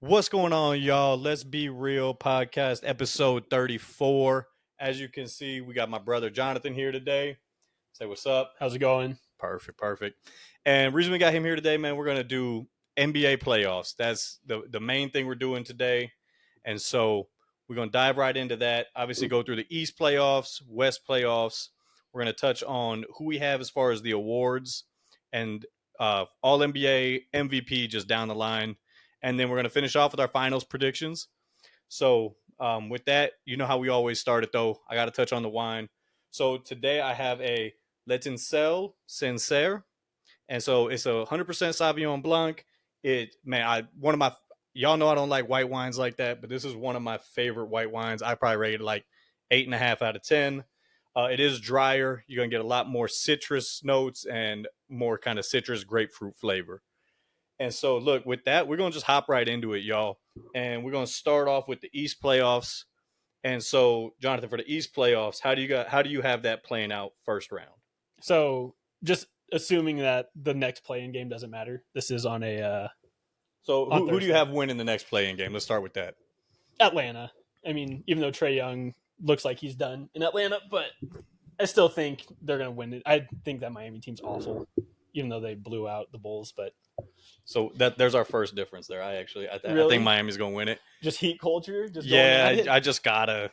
What's going on, y'all? Let's Be Real podcast, episode 34. As you can see, we got my brother Jonathan here today. Say what's up. How's it going? Perfect. And reason we got him here today, man, we're going to do NBA playoffs. That's the main thing we're doing today. And so we're going to dive right into that. Obviously, go through the East playoffs, West playoffs. We're going to touch on who we have as far as the awards and all NBA MVP just down the line. And then we're going to finish off with our finals predictions. So with that, you know how we always start it, though. I got to touch on the wine. So today I have a Sancerre, and so it's 100% Sauvignon Blanc. One of my y'all know I don't like white wines like that, but this is one of my favorite white wines. I probably rate it like 8.5 out of 10. It is drier. You're gonna get a lot more citrus notes and more kind of citrus grapefruit flavor. And so, look, with that, we're going to just hop right into it, y'all. And we're going to start off with the East playoffs. And so, Jonathan, for the East playoffs, how do you have that playing out first round? So, just assuming that the next play-in game doesn't matter, this is on a So, who do you have winning the next play-in game? Let's start with that. Atlanta. I mean, even though Trae Young looks like he's done in Atlanta, but I still think they're going to win it. I think that Miami team's awful, even though they blew out the Bulls. But so there's our first difference there. I think Miami's going to win it. Just heat culture. Just I just gotta.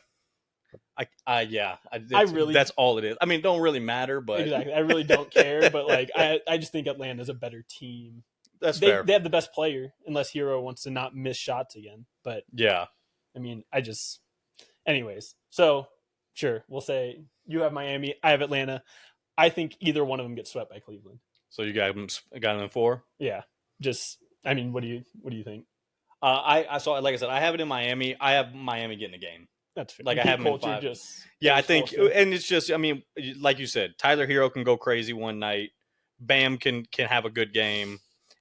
That's all it is. I mean, it don't really matter, but exactly. I really don't care, but like, I just think Atlanta's a better team. Fair. They have the best player, unless Hero wants to not miss shots again. But yeah, I mean, anyways. So sure, we'll say you have Miami, I have Atlanta. I think either one of them gets swept by Cleveland. So you got them in 4. Yeah, I mean, what do you think? I saw, like I said, I have it in Miami. I have Miami getting a game. That's fair. Like I have them in 5. I think, and it's just, I mean, like you said, Tyler Hero can go crazy one night. Bam can have a good game,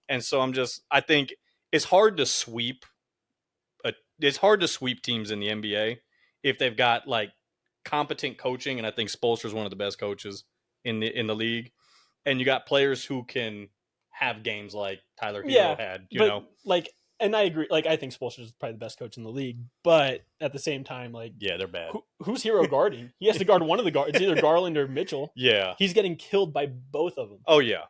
and so I think it's hard to sweep. It's hard to sweep teams in the NBA if they've got like competent coaching, and I think Spoelstra's one of the best coaches in the league, and you got players who can have games like Tyler Hero had. You know, like. And I agree. Like, I think Spoelstra is probably the best coach in the league, but at the same time, like, yeah, they're bad. Who's Hero guarding? He has to guard one of the guards. It's either Garland or Mitchell. Yeah, he's getting killed by both of them. Oh yeah.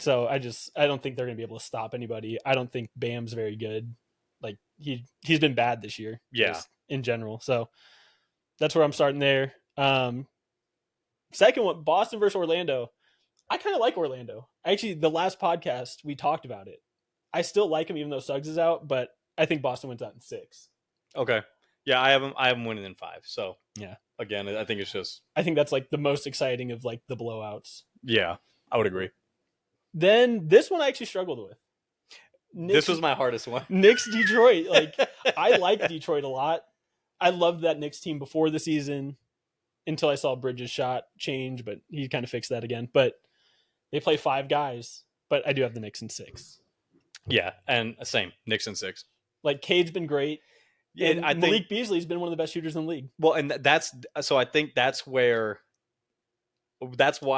So I don't think they're gonna be able to stop anybody. I don't think Bam's very good. Like he's been bad this year. Yeah, in general. So that's where I'm starting there. Second one, Boston versus Orlando. I kind of like Orlando. Actually, the last podcast we talked about it. I still like him even though Suggs is out, but I think Boston wins out in 6. Okay. Yeah, I have him winning in 5. So yeah. Again, I think it's just. I think that's like the most exciting of like the blowouts. Yeah, I would agree. Then this one I actually struggled with. This was my hardest one. Knicks Detroit. Like I like Detroit a lot. I loved that Knicks team before the season until I saw Bridges' shot change, but he kind of fixed that again. But they play 5 guys, but I do have the Knicks in 6. Yeah, and same Knicks in 6. Like Cade's been great. Yeah, and Malik Beasley's been one of the best shooters in the league. Well, and I think that's why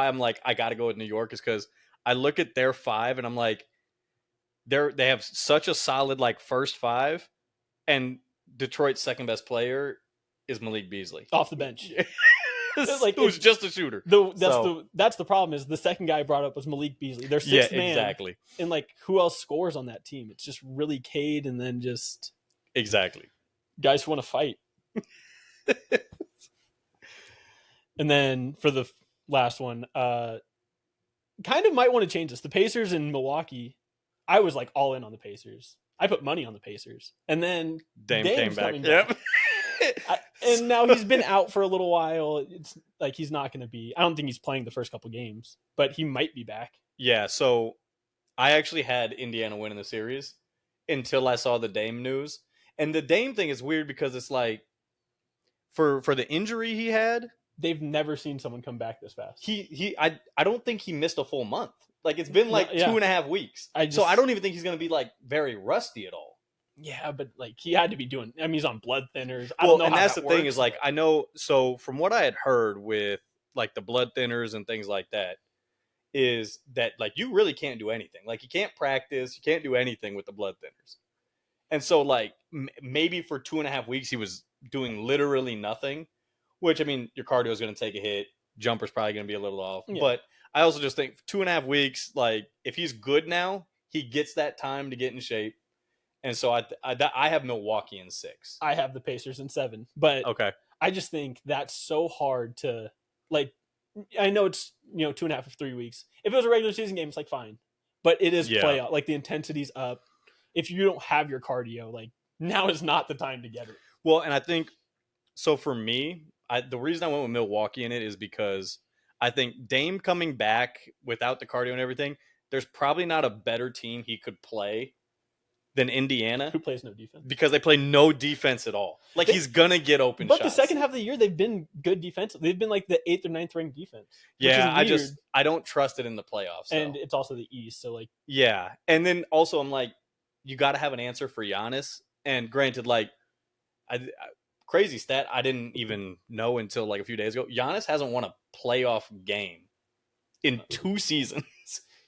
I'm like I got to go with New York is because I look at their 5 and I'm like they have such a solid like first 5, and Detroit's second best player is Malik Beasley off the bench. Like who's just a shooter. That's the problem is the second guy I brought up was Malik Beasley. They're 6th man. Exactly. And like who else scores on that team? It's just really Cade and then just exactly guys who want to fight. And then for the last one, kind of might want to change this. The Pacers in Milwaukee, I was like all in on the Pacers. I put money on the Pacers. And then Dame came back. Yep. And now he's been out for a little while. It's like he's not going to be. I don't think he's playing the first couple games, but he might be back. Yeah. So I actually had Indiana winning the series until I saw the Dame news, and the Dame thing is weird because it's like for the injury he had, they've never seen someone come back this fast. I don't think he missed a full month. Like it's been like 2.5 weeks. So I don't even think he's going to be like very rusty at all. Yeah, but like he had to be doing. I mean, he's on blood thinners. I don't know and that's the thing is like I know. So from what I had heard with like the blood thinners and things like that, is that like you really can't do anything. Like you can't practice, you can't do anything with the blood thinners. And so, like, maybe for 2.5 weeks, he was doing literally nothing, which, I mean, your cardio is going to take a hit. Jumper's probably going to be a little off. Yeah. But I also just think 2.5 weeks, like, if he's good now, he gets that time to get in shape. And so I have Milwaukee in 6. I have the Pacers in 7, but Okay. I just think that's so hard to like. I know it's 2.5 or 3 weeks. If it was a regular season game, it's like fine, but it is Yeah. playoff. Like the intensity's up. If you don't have your cardio, like now is not the time to get it. Well, and I think so for me, the reason I went with Milwaukee in it is because I think Dame coming back without the cardio and everything, there's probably not a better team he could play than Indiana Who plays no defense? because they play no defense at all. Like he's gonna get open But shots. the second half of the year, they've been good defensive. They've been like the 8th or 9th ranked defense. Yeah, which is weird. I don't trust it in the playoffs. And though. it's also the East, so like Yeah, and then also I'm like, you got to have an answer for Giannis. And granted, like, crazy stat I didn't even know until like a few days ago. Giannis hasn't won a playoff game in 2 seasons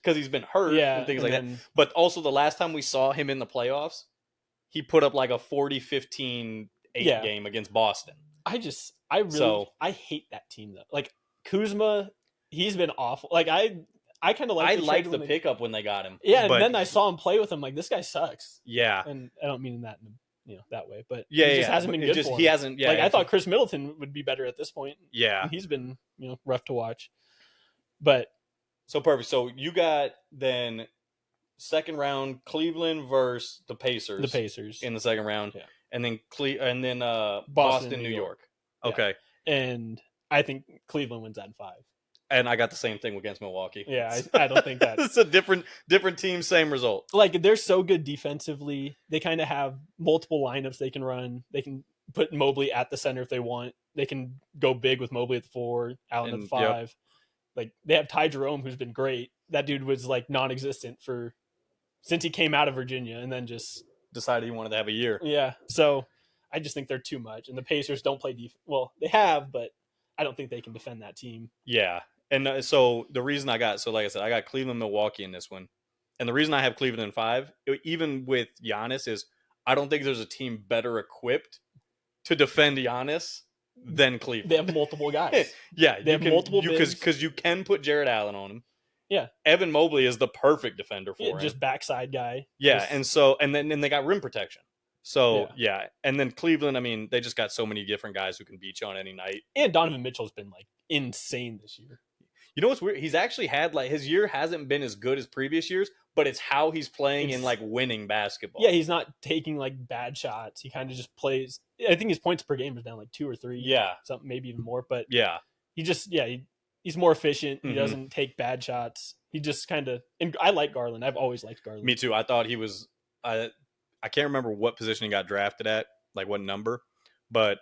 because he's been hurt and things like that. But also the last time we saw him in the playoffs, he put up like a 40-15-8 game against Boston. I hate that team though. Like Kuzma, he's been awful. Like I kind of like. I liked the pickup when they got him. Yeah, and then I saw him play with him. Like this guy sucks. Yeah, and I don't mean that that way, but yeah, he just hasn't been good for him. He hasn't. Yeah, like I thought Chris Middleton would be better at this point. Yeah, and he's been rough to watch. But so perfect. So you got then second round Cleveland versus the Pacers. The Pacers in the second round, yeah, and then Boston, New York. Okay, and I think Cleveland wins that in 5. And I got the same thing against Milwaukee. Yeah, I don't think that it's a different team, same result. Like they're so good defensively. They kind of have multiple lineups they can run. They can put Mobley at the center if they want. They can go big with Mobley at the 4, Allen at the 5. Yep. Like they have Ty Jerome, who's been great. That dude was like non-existent since he came out of Virginia, and then just decided he wanted to have a year. Yeah, so I just think they're too much, and the Pacers don't play defense. Well, they have, but I don't think they can defend that team. Yeah. And so the reason like I said, I got Cleveland, Milwaukee in this one. And the reason I have Cleveland in 5, even with Giannis, is I don't think there's a team better equipped to defend Giannis than Cleveland. They have multiple guys. Yeah. They have multiple because you can put Jared Allen on him. Yeah. Evan Mobley is the perfect defender for him. Just backside guy. Yeah. And then they got rim protection. So, yeah. And then Cleveland, I mean, they just got so many different guys who can beat you on any night. And Donovan Mitchell's been like insane this year. You know what's weird? He's actually had like his year hasn't been as good as previous years, but it's how he's playing in like winning basketball. Yeah, he's not taking like bad shots. He kind of just plays. I think his points per game is down like 2 or 3. Yeah, something maybe even more. But yeah, he just he's more efficient. He doesn't take bad shots. He just kind of. And I like Garland. I've always liked Garland. Me too. I thought he was. I can't remember what position he got drafted at, like what number, but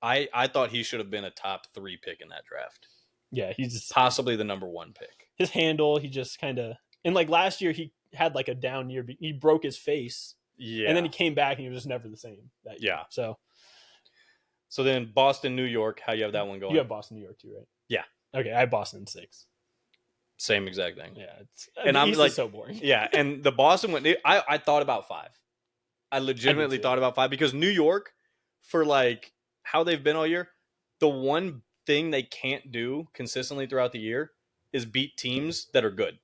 I thought he should have been a top 3 pick in that draft. Yeah, he's possibly the number 1 pick. His handle, he just kind of, and like last year he had like a down year. He broke his face. Yeah, and then he came back and he was just never the same that year. Yeah. So then Boston, New York. How you have that one going? You have Boston, New York too, right? Yeah. Okay, I have Boston in 6. Same exact thing. Yeah, and I'm like so boring. Yeah, and the Boston one. I thought about 5. I legitimately thought about 5 because New York, for like how they've been all year, the one thing they can't do consistently throughout the year is beat teams that are good.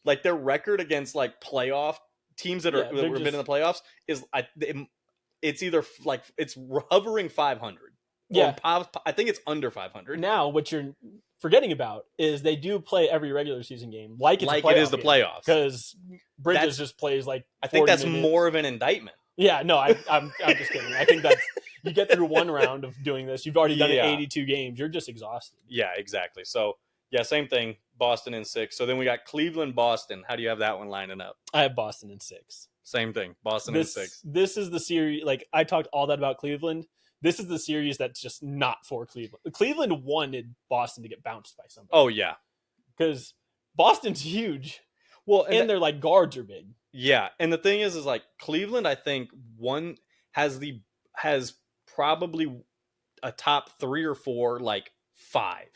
Like their record against like playoff teams that have been in the playoffs is it's either like it's hovering 500. Yeah, I think it's under 500. Now what you're forgetting about is they do play every regular season game like it is the playoffs, because Bridges just plays like 40 I think that's minutes. More of an indictment. Yeah, no, I'm just kidding. I think that's you get through one round of doing this. You've already done 82 games. You're just exhausted. Yeah, exactly. So, yeah, same thing. Boston in 6. So then we got Cleveland, Boston. How do you have that one lining up? I have Boston in 6. Same thing. Boston in 6. This is the series. Like I talked all that about Cleveland. This is the series that's just not for Cleveland. Cleveland wanted Boston to get bounced by somebody. Oh, yeah. Because Boston's huge. Well, and their like guards are big. Yeah, and the thing is like Cleveland, I think has probably a top 3 or 4 like 5.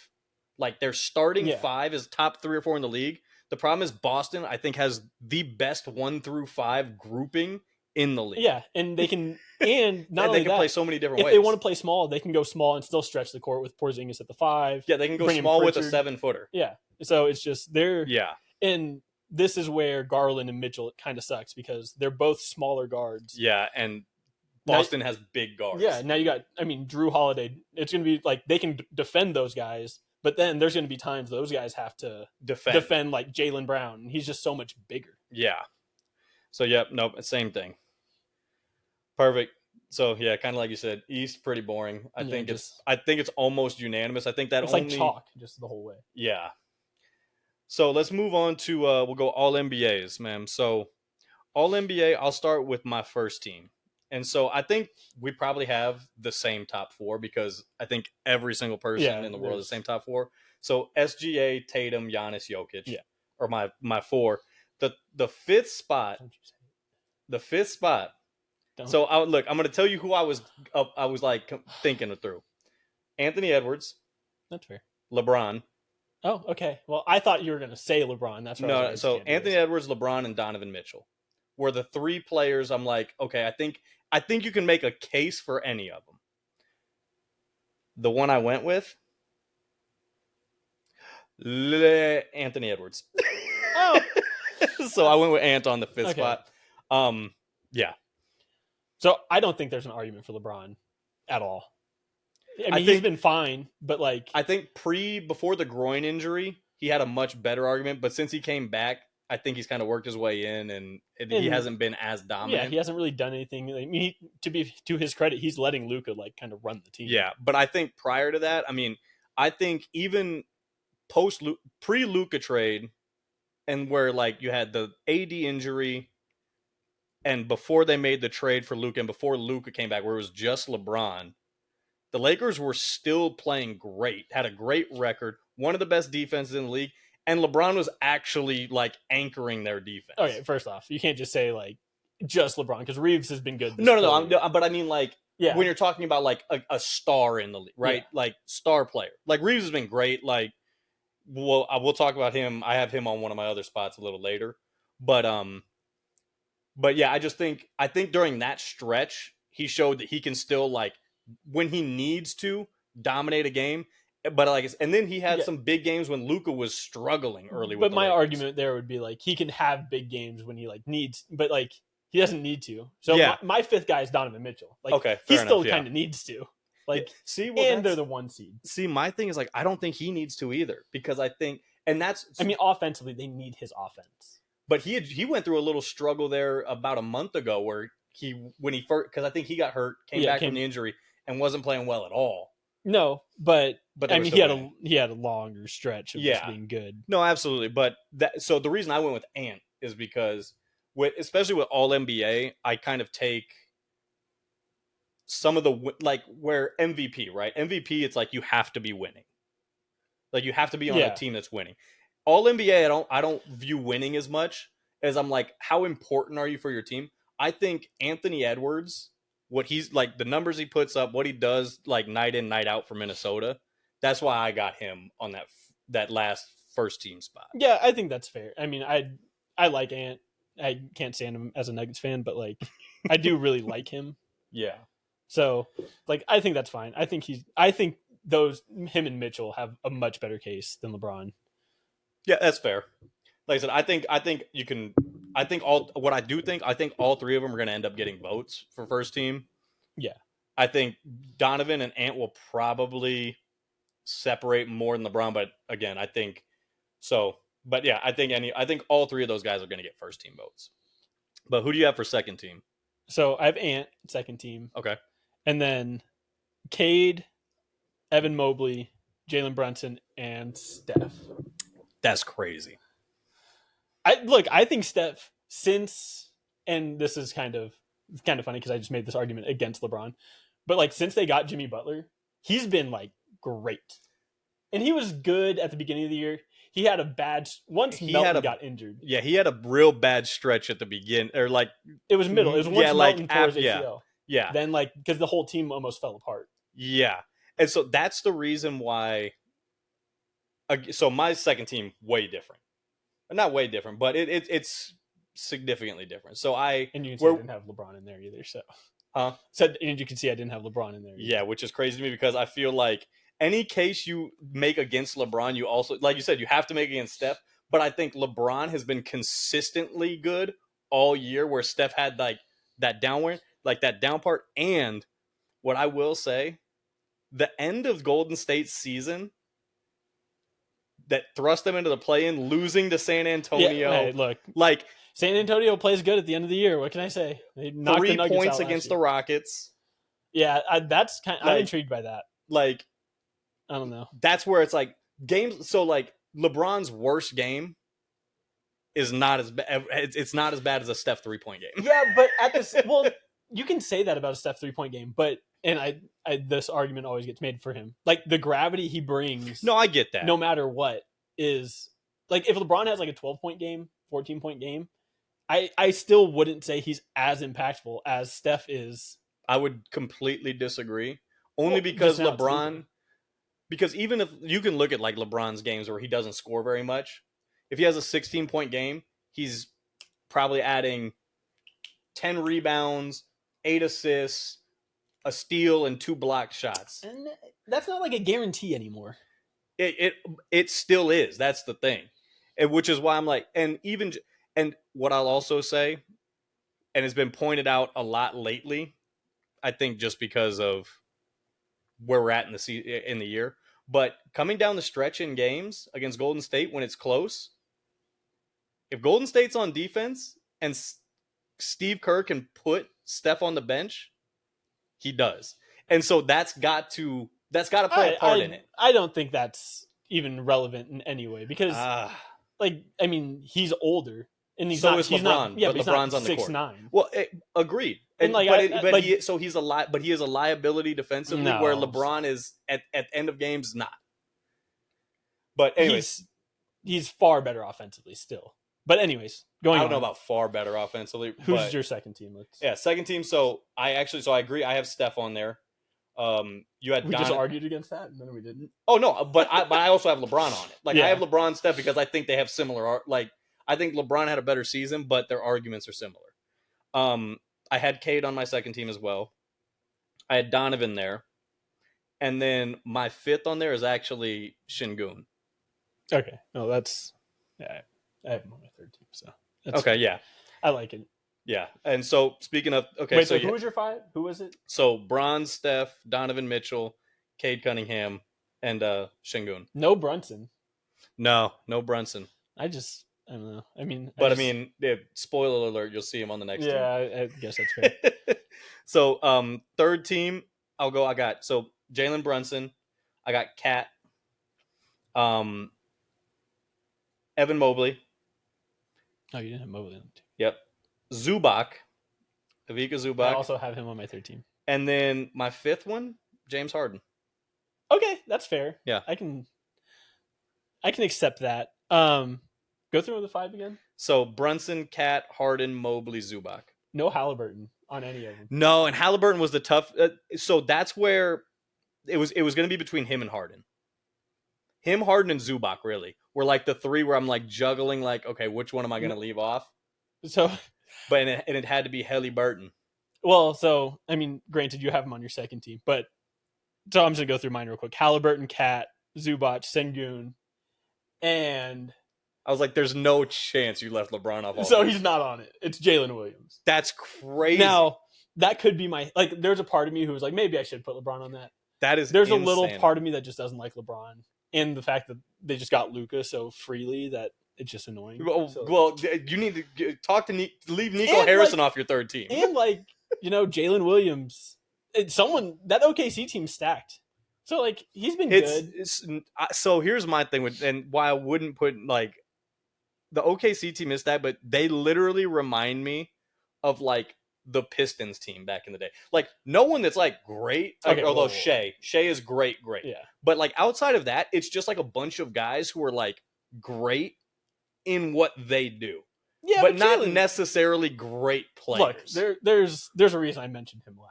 Like their starting 5 is top 3 or 4 in the league. The problem is Boston, I think, has the best 1 through 5 grouping in the league. Yeah, and they can, and not and only they can that, play so many different if ways. they want to play small, they can go small and still stretch the court with Porzingis at the 5. Yeah, they can go bring in small with a Pritchard. 7-footer. Yeah, so it's just they're Yeah, and this is where Garland and Mitchell kind of sucks because they're both smaller guards. yeah, and Now, Boston has big guards. yeah, now you got, I mean, Drew Holiday. It's going to be like they can defend those guys, but then there's going to be times those guys have to defend like Jaylen Brown. He's just so much bigger. Yeah. So, yep, nope, same thing. Perfect. So, yeah, kind of like you said, East pretty boring. I think it's almost unanimous. I think that it's only like chalk just the whole way. Yeah. So let's move on to we'll go all NBAs, man. So all NBA, I'll start with my first team. And so I think we probably have the same top 4 because I think every single person in the world is the same top 4. So SGA, Tatum, Giannis, Jokic are my 4. The fifth spot. The fifth spot. So I'm going to tell you who I was like thinking it through. Anthony Edwards. That's fair. LeBron. Oh, okay. Well, I thought you were going to say LeBron. That's no. So Anthony Edwards, LeBron, and Donovan Mitchell were the 3 players. I'm like, okay, I think you can make a case for any of them. The one I went with, Anthony Edwards. Oh, so I went with Ant on the 5th spot. Yeah. So I don't think there's an argument for LeBron at all. I mean, he's been fine, but like I think before the groin injury, he had a much better argument. But since he came back, I think he's kind of worked his way in, and he hasn't been as dominant. Yeah, he hasn't really done anything. I mean, to his credit, he's letting Luka like kind of run the team. Yeah, but I think prior to that, I mean, I think even pre-Luka trade, and where like you had the AD injury, and before they made the trade for Luka, and before Luka came back, where it was just LeBron. The Lakers were still playing great, had a great record, one of the best defenses in the league, and LeBron was actually like anchoring their defense. Okay, first off, you can't just say like just LeBron because Reeves has been good. No, but I mean like when you're talking about like a star in the league, right? Yeah. Like star player, like Reeves has been great. Like, we'll talk about him. I have him on one of my other spots a little later, but yeah, I think during that stretch he showed that he can still like, when he needs to, dominate a game, but like, and then he had some big games when Luka was struggling early. But my argument there would be like he can have big games when he like needs, but like he doesn't need to. So my 5th guy is Donovan Mitchell. Like, okay, he still kind of needs to. Like, and they're the 1 seed. See, my thing is like I don't think he needs to either, because I think, and that's, I mean, offensively they need his offense. But he went through a little struggle there about a month ago where when he first, because I think he got hurt, came back from the injury, and wasn't playing well at all. No, but I mean, he had a longer stretch of just being good. No, absolutely. But so the reason I went with Ant is because especially with all NBA, I kind of take some of the, like, where MVP, right? MVP, it's like you have to be winning. Like you have to be on a team that's winning. All NBA, I don't view winning as much as I'm like, how important are you for your team? I think Anthony Edwards, what he's like, the numbers he puts up, what he does like night in, night out for Minnesota, that's why I got him on that last first team spot. Yeah, I think that's fair. I mean, I like Ant. I can't stand him as a Nuggets fan, but like I do really like him. Yeah. So like I think that's fine. I think him and Mitchell have a much better case than LeBron. Yeah, that's fair. Like I said, I think you can. I think all 3 of them are going to end up getting votes for first team. Yeah, I think Donovan and Ant will probably separate more than LeBron, but again, I think so. But yeah, I think all 3 of those guys are going to get first team votes. But who do you have for second team? So I have Ant second team. Okay, and then Cade, Evan Mobley, Jalen Brunson, and Steph. That's crazy. I think Steph, and this is kind of funny because I just made this argument against LeBron, but like since they got Jimmy Butler, he's been like great, and he was good at the beginning of the year. He had Melton got injured. Yeah, he had a real bad stretch at the beginning, or like it was middle. It was once Melton tore his ACL. Yeah. Then like because the whole team almost fell apart. Yeah, and so that's the reason why. So my second team way different. Not way different, but it's significantly different. So and you can see I didn't have LeBron in there either. So, and you can see I didn't have LeBron in there either. Yeah, which is crazy to me because I feel like any case you make against LeBron, you also, like you said, you have to make against Steph. But I think LeBron has been consistently good all year, where Steph had like that downward, like that down part. And what I will say, the end of Golden State's season that thrust them into the play-in, losing to San Antonio. Yeah, hey, look, like San Antonio plays good at the end of the year. What can I say? They knocked 3 the Nuggets points out against last the year. Rockets. Yeah, that's kind. I'm Like- intrigued by that. Like, I don't know. that's where it's like games. So like LeBron's worst game is not as bad. It's not as bad as a Steph 3-point game. Yeah, but at this, well, you can say that about a Steph 3-point game, but and I this argument always gets made for him. Like the gravity he brings, No, I get that. no matter what, is like if LeBron has like a 12-point game, 14-point game, I still wouldn't say he's as impactful as Steph is. I would completely disagree. Only Well, because just now it's LeBron, legal. because even if you can look at like LeBron's games where he doesn't score very much, if he has a 16-point game, he's probably adding 10 rebounds, 8 assists, a steal, and 2 blocked shots. And that's not like a guarantee anymore. It still is. That's the thing, and which is why I'm like, and what I'll also say, and it's been pointed out a lot lately, I think just because of where we're at in the year, but coming down the stretch in games against Golden State when it's close, if Golden State's on defense and Steve Kerr can put Steph on the bench, he does, and so that's got to play a part in it. I don't think that's even relevant in any way because, like, I mean, he's older and he's so not. is He's LeBron, not. Yeah, but but LeBron's not on the court. 6'9". Well, agreed. And like, He's a lot, but he is a liability defensively, No. where LeBron is at the end of games not. But anyways, he's far better offensively still. But anyways, I don't know about far better offensively. Who's your second team? Second team. So I agree. I have Steph on there. You had we just argued against that, and then we didn't. Oh no, but I also have LeBron on it. Like Yeah. I have LeBron, Steph, because I think they have similar. Like I think LeBron had a better season, but their arguments are similar. I had Cade on my second team as well. I had Donovan there, and then my fifth on there is actually Şengün. Okay, no, that's I have him on my third team, so that's Okay, fine. yeah, I like it. yeah. And so speaking of, okay, Wait, so who was your five? Who was it? So Bron, Steph, Donovan Mitchell, Cade Cunningham, and Şengün. No Brunson. No Brunson. I don't know. I mean, spoiler alert, you'll see him on the next team. Yeah, I guess that's fair. So third team, I got Jalen Brunson, I got Cat, Evan Mobley. Oh, you didn't have Mobley on the team. Yep. Zubac. Ivica Zubac. I also have him on my third team. And then my fifth one, James Harden. Okay, that's fair. Yeah. I can accept that. Go through the five again. So Brunson, Cat, Harden, Mobley, Zubac. No Halliburton on any of them. No, and Halliburton was the tough. So that's where it was going to be between him and Harden. Him, Harden, and Zubac really were like the three where I'm like juggling, like, okay, which one am I going to leave off? So, but it had to be Halliburton. Well, so I mean, granted, you have him on your second team, but so I'm just gonna go through mine real quick. Halliburton, Cat, Zubac, Şengün, and I was like, there's no chance you left LeBron off. So he's not on it. It's Jalen Williams. That's crazy. Now that could be my like. There's a part of me who was like, maybe I should put LeBron on that. There's insane. A little part of me that just doesn't like LeBron, and the fact that they just got Luka so freely that it's just annoying. Well, you need to talk to leave Nico Harrison off your third team, and Jalen Williams. Someone that OKC team stacked. So like he's been good. So here's my thing with and why I wouldn't put like the OKC team is that, but they literally remind me of like the Pistons team back in the day. Like no one that's like great, although Shea is great, yeah. But like outside of that, it's just like a bunch of guys who are like great in what they do. Yeah, but not necessarily great players. Look, there's a reason I mentioned him last.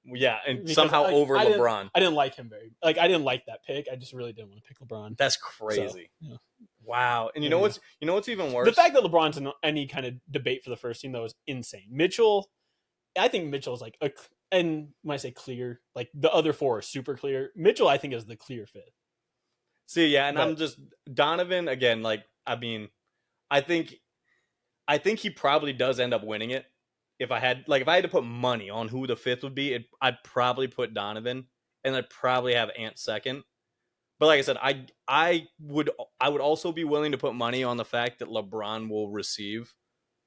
Yeah, and because somehow over LeBron. I didn't like him I didn't like that pick. I just really didn't want to pick LeBron. That's crazy. So, yeah. Wow. And you know what's even worse? The fact that LeBron's in any kind of debate for the first team though is insane. Mitchell, I think Mitchell's like and when I say clear, like the other four are super clear. Mitchell, I think, is the clear fifth. See, yeah, and I'm just Donovan again. Like, I mean, I think he probably does end up winning it. If I had to put money on who the fifth would be, I'd probably put Donovan, and I'd probably have Ant second. But like I said, I would also be willing to put money on the fact that LeBron will receive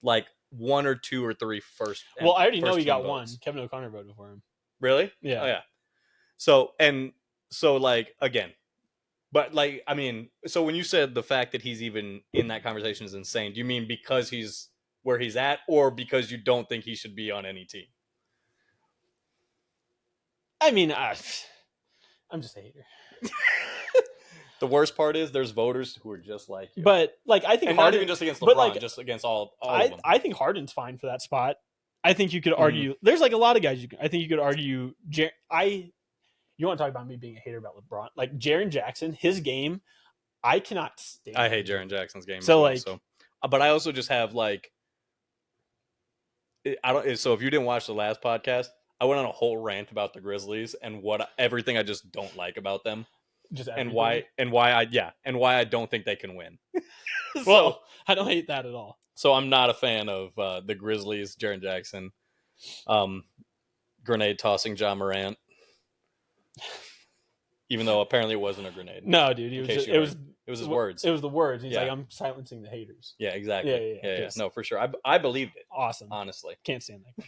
like 1 or 2 or 3 first. Well, I already know he got votes. 1. Kevin O'Connor voted for him. Really? Yeah. Oh yeah. So like again, but like I mean, so when you said the fact that he's even in that conversation is insane, do you mean because he's where he's at, or because you don't think he should be on any team? I mean, I'm just a hater. The worst part is there's voters who are just like you. But like I think and not even just against LeBron, just against all of them. I think Harden's fine for that spot. I think you could argue there's like a lot of guys I think you could argue you want to talk about me being a hater about LeBron. Like Jaren Jackson, his game, I cannot stand. I hate Jaren Jackson's game. So but I also just have like I don't. So if you didn't watch the last podcast, I went on a whole rant about the Grizzlies and everything I just don't like about them. And why I don't think they can win. Well, I don't hate that at all. So I'm not a fan of the Grizzlies, Jaren Jackson, grenade tossing John Morant, even though apparently it wasn't a grenade. No, dude, it was his words. It was the words. He's like, I'm silencing the haters. Yeah, exactly. Yeah. No, for sure. I believed it. Awesome. Honestly, can't stand that.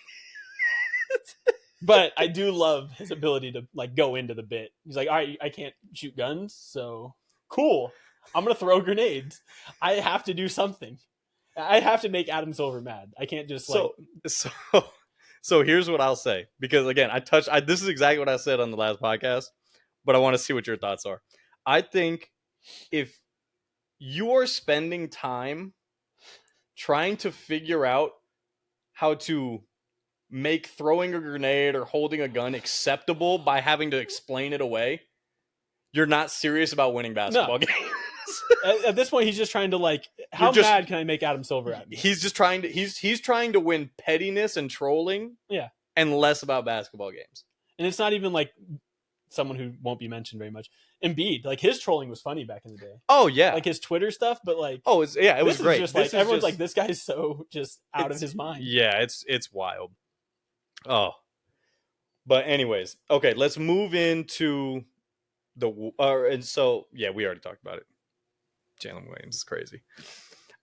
But I do love his ability to like go into the bit. He's like, all right, I can't shoot guns, so cool. I'm gonna throw grenades. I have to do something. I have to make Adam Silver mad. I can't just So here's what I'll say, because again, this is exactly what I said on the last podcast, but I want to see what your thoughts are. I think if you are spending time trying to figure out how to make throwing a grenade or holding a gun acceptable by having to explain it away, you're not serious about winning basketball games. At this point, he's just trying to like, how mad can I make Adam Silver at me? He's just trying to he's trying to win pettiness and trolling, and less about basketball games. And it's not even like someone who won't be mentioned very much. Embiid, like his trolling was funny back in the day. Oh yeah, like his Twitter stuff, but like it was great. Just like everyone's like, this guy's so just out of his mind. Yeah, it's wild. Oh, but anyways, okay, let's move into and so yeah, we already talked about it. Jalen Williams is crazy.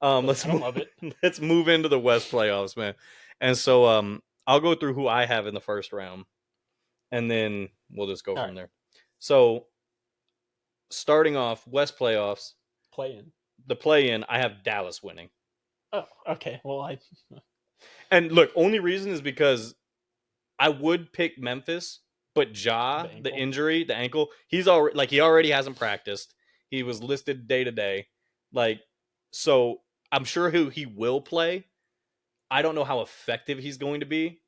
Love it. Let's move into the West playoffs, man. And so I'll go through who I have in the first round, and then we'll just go from there. So starting off West playoffs, the play-in, I have Dallas winning. Oh, okay. Well, and look, only reason is because I would pick Memphis, but Ja, the injury, the ankle, he already hasn't practiced. He was listed day to day. Like, so I'm sure he will play. I don't know how effective he's going to be.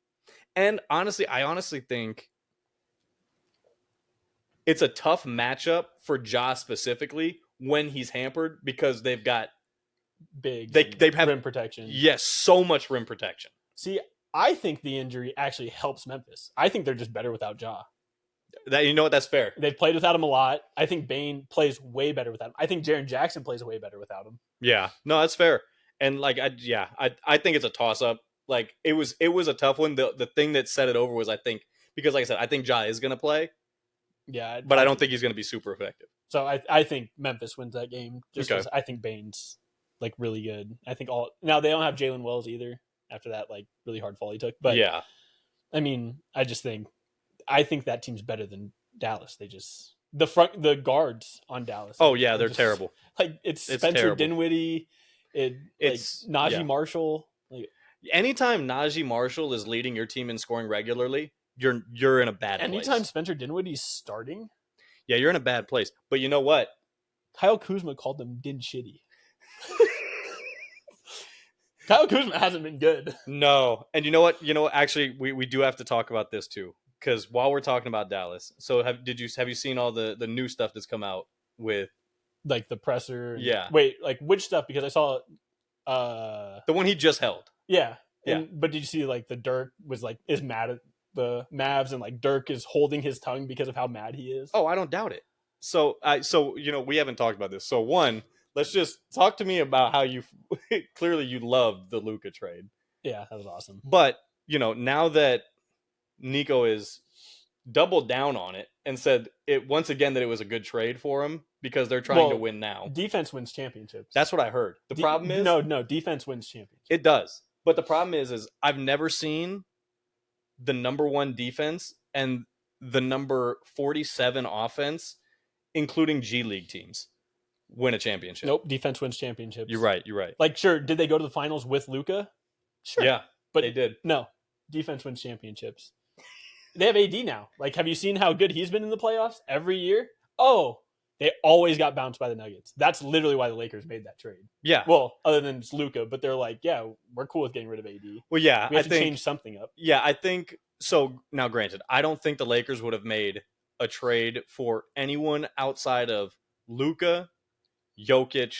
And honestly, I think it's a tough matchup for Ja specifically when he's hampered, because they've got they have rim protection. Yes, so much rim protection. See, I think the injury actually helps Memphis. I think they're just better without Ja. That's fair. They've played without him a lot. I think Bane plays way better without him. I think Jaren Jackson plays way better without him. Yeah, no, that's fair. And like, I think it's a toss up. Like it was a tough one. The thing that set it over was, I think, because like I said, I think Ja is going to play. Yeah, but I don't think he's going to be super effective. So I think Memphis wins that game just because I think Bane's like really good. I think now they don't have Jalen Wells either after that like really hard fall he took. But yeah, I mean, I think that team's better than Dallas. They just the guards on Dallas. Oh yeah, they're terrible. Like it's Spencer terrible. Dinwiddie. It's Najee Marshall. Like anytime Najee Marshall is leading your team in scoring regularly, you're in a bad place. Anytime Spencer Dinwiddie's starting, yeah, you're in a bad place. But you know what? Kyle Kuzma called them Din Shitty. Kyle Kuzma hasn't been good. No. And you know what? Actually, we do have to talk about this too. because while we're talking about Dallas, so have you seen all the new stuff that's come out with? Like the presser. And, Yeah, wait, like which stuff? Because I saw. the one he just held. Yeah. Yeah. But did you see like the Dirk was like is mad at the Mavs and like Dirk is holding his tongue because of how mad he is? Oh, I don't doubt it. So we haven't talked about this. So one, let's just talk to me about how you clearly you loved the Luka trade, Yeah, that was awesome. but now that Nico is doubled down on it and said it once again that it was a good trade for him because they're trying to win now. Defense wins championships. That's what I heard. The problem is no, defense wins championships. it does. But the problem is I've never seen the number 1 defense and the number 47 offense, including G League teams, win a championship. Nope, defense wins championships. You're right. Like, sure, did they go to the finals with Luka? Sure. Yeah, but they did. No, defense wins championships. They have AD now. Like, have you seen how good he's been in the playoffs every year? Oh, they always got bounced by the Nuggets. That's literally why the Lakers made that trade. Yeah. Well, other than it's Luka, but they're like, yeah, we're cool with getting rid of AD. Well, yeah, we have to change something up. Yeah, I think so. Now, granted, I don't think the Lakers would have made a trade for anyone outside of Luka, Jokic,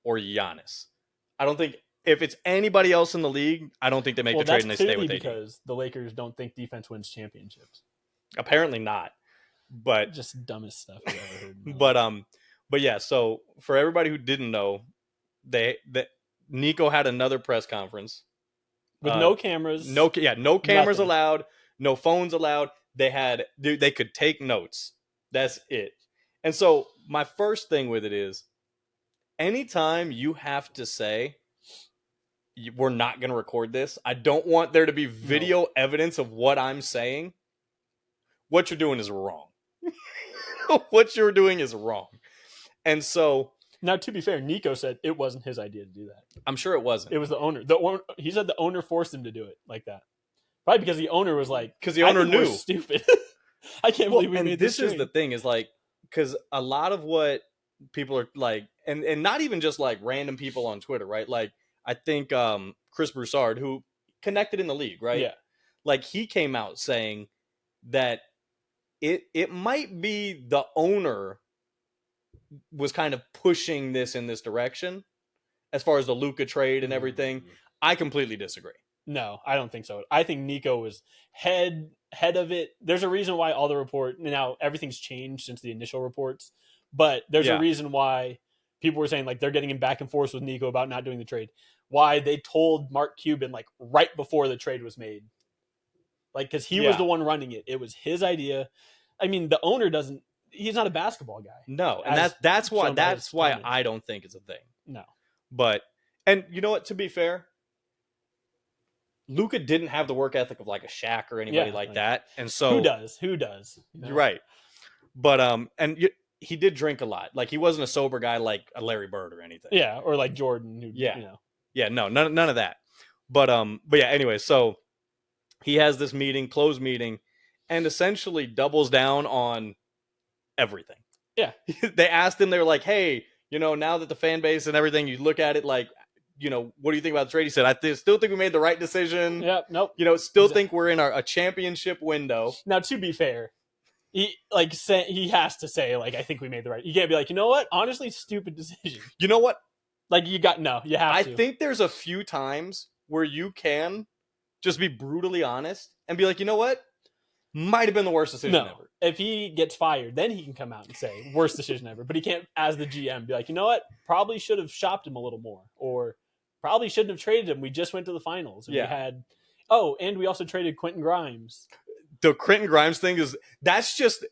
or Giannis. I don't think if it's anybody else in the league, I don't think they make the trade and they stay with AD. Because the Lakers don't think defense wins championships. Apparently not. But just dumbest stuff I've ever heard. But yeah. So for everybody who didn't know, Nico had another press conference with no cameras. No cameras allowed. No phones allowed. They could take notes. That's it. And so my first thing with it is, anytime you have to say, we're not going to record this, I don't want there to be video evidence of what I'm saying. What you're doing is wrong. What you're doing is wrong. And so now, to be fair, Nico said it wasn't his idea to do that. I'm sure it wasn't. It was the owner. He said the owner forced him to do it like that. Probably because the owner was like, because the owner knew. We're stupid. I can't believe we made this. This is the thing is like, because a lot of what people are like, and not even just like random people on Twitter, right? Like, I think Chris Broussard, who connected in the league, right? Yeah. Like, he came out saying that it might be the owner was kind of pushing this in this direction as far as the Luka trade and everything. I completely disagree. No, I don't think so. I think Nico was head of it. There's a reason why all the report now everything's changed since the initial reports, but there's a reason why people were saying like they're getting in back and forth with Nico about not doing the trade. Why they told Mark Cuban like right before the trade was made, like because he was the one running it. It was his idea. I mean, the owner doesn't. He's not a basketball guy. No, and that's why I don't think it's a thing. No, but and you know what? To be fair, Luka didn't have the work ethic of like a Shaq or anybody like that, and so who does? You know? You're right, but he did drink a lot. Like he wasn't a sober guy like a Larry Bird or anything. Yeah, or like Jordan. Who, yeah, no, none of that. But yeah. Anyway, so he has this closed meeting, and essentially doubles down on everything. Yeah, they asked him. They were like, "Hey, now that the fan base and everything, you look at it like." What do you think about the trade? He said, I still think we made the right decision. Yep, nope. Still think we're in a championship window. Now, to be fair, he has to say, like, I think we made the right. You can't be like, you know what? Honestly, stupid decision. You know what? Like, you have to. I think there's a few times where you can just be brutally honest and be like, you know what? Might have been the worst decision ever. If he gets fired, then he can come out and say, worst decision ever. But he can't, as the GM, be like, you know what? Probably should have shopped him a little more. Or probably shouldn't have traded him. We just went to the finals. And we had, and we also traded Quentin Grimes. The Quentin Grimes thing that's just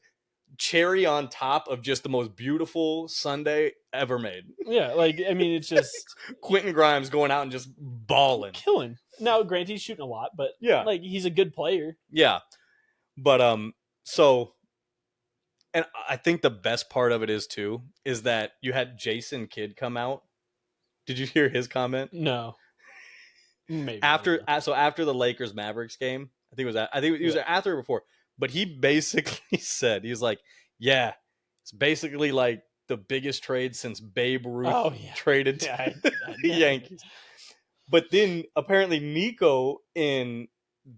cherry on top of just the most beautiful Sunday ever made. Yeah, like, I mean, it's just... Quentin Grimes going out and just balling. Killing. Now, granted, he's shooting a lot, but like, he's a good player. Yeah. But, so... And I think the best part of it is that you had Jason Kidd come out. Did you hear his comment? No. Maybe after the Lakers Mavericks game, he was after or before, but he basically said, he was like, yeah, it's basically like the biggest trade since Babe Ruth traded to the Yankees. But then apparently Nico in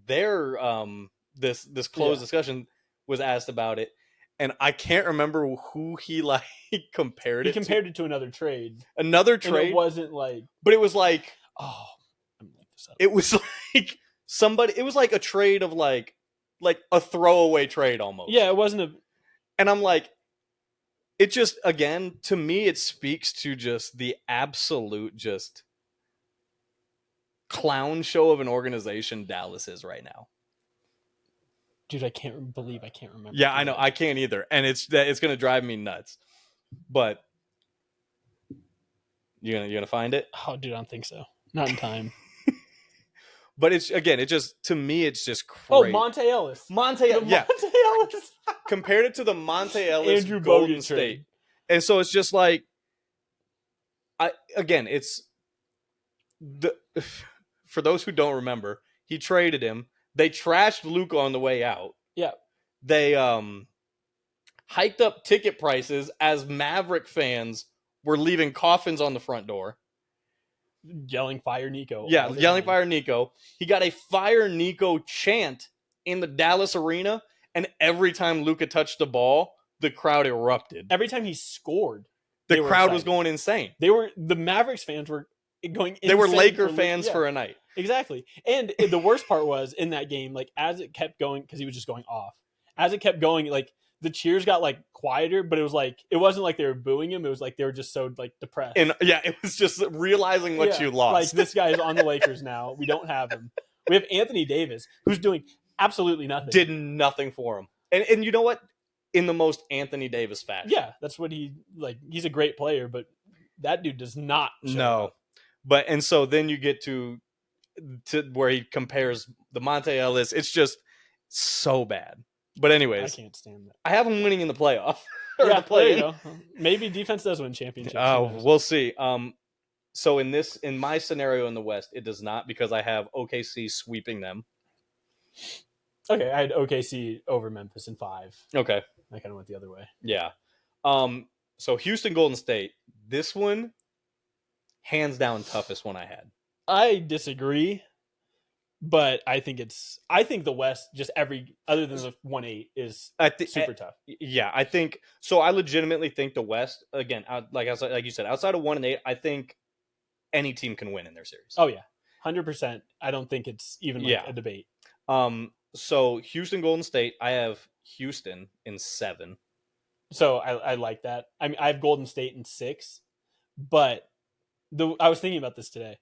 their this closed discussion was asked about it, and I can't remember who he like compared He it compared it to another trade, another and it trade, wasn't like, but it was like oh, I'm like this up. it was like somebody. It was like a trade of like a throwaway trade almost. Yeah, it wasn't a. And I'm like, it just again to me it speaks to just the absolute just clown show of an organization Dallas is right now. Dude, I can't believe I can't remember. Yeah, I know. I can't either. And it's going to drive me nuts. But you're going to find it? Oh, dude, I don't think so. Not in time. But it's again, it just to me it's just crazy. Oh, Monte Ellis. Monte Ellis. Compared it to the Monte Ellis Andrew Golden Bogut State. trade. And so it's just like it's for those who don't remember, he traded him. They trashed Luka on the way out. Yeah. They hiked up ticket prices as Maverick fans were leaving coffins on the front door. Yelling Fire Nico. Yeah, yelling Fire Nico. He got a Fire Nico chant in the Dallas arena, and every time Luka touched the ball, the crowd erupted. Every time he scored, the crowd was going insane. The Mavericks fans were going insane. They were Laker fans for a night. Exactly. And the worst part was in that game, like as it kept going, because he was just going off. As it kept going, like the cheers got like quieter, but it wasn't like they were booing him. It was like they were just so like depressed. And yeah, it was just realizing what you lost. Like this guy is on the Lakers now. We don't have him. We have Anthony Davis, who's doing absolutely nothing. Did nothing for him. And you know what? In the most Anthony Davis fashion. Yeah, that's what he's a great player, but that dude does not show up. But and so then you get to where he compares the Monte Ellis. It's just so bad. But anyways, I can't stand that. I have him winning in the playoff. Yeah, there you go. Maybe defense does win championships. Oh, we'll see. So in my scenario in the West, it does not because I have OKC sweeping them. Okay, I had OKC over Memphis in 5. Okay, I kind of went the other way. Yeah. So Houston Golden State. This one, hands down, toughest one I had. I disagree. But I think the West, just other than the 1-8, is super tough. Yeah, I think so. I legitimately think the West, again, like you said, outside of 1 and 8, I think any team can win in their series. Oh yeah, 100%. I don't think it's even a debate. So Houston Golden State, I have Houston in 7. So I like that. I mean, I have Golden State in 6, but I was thinking about this today.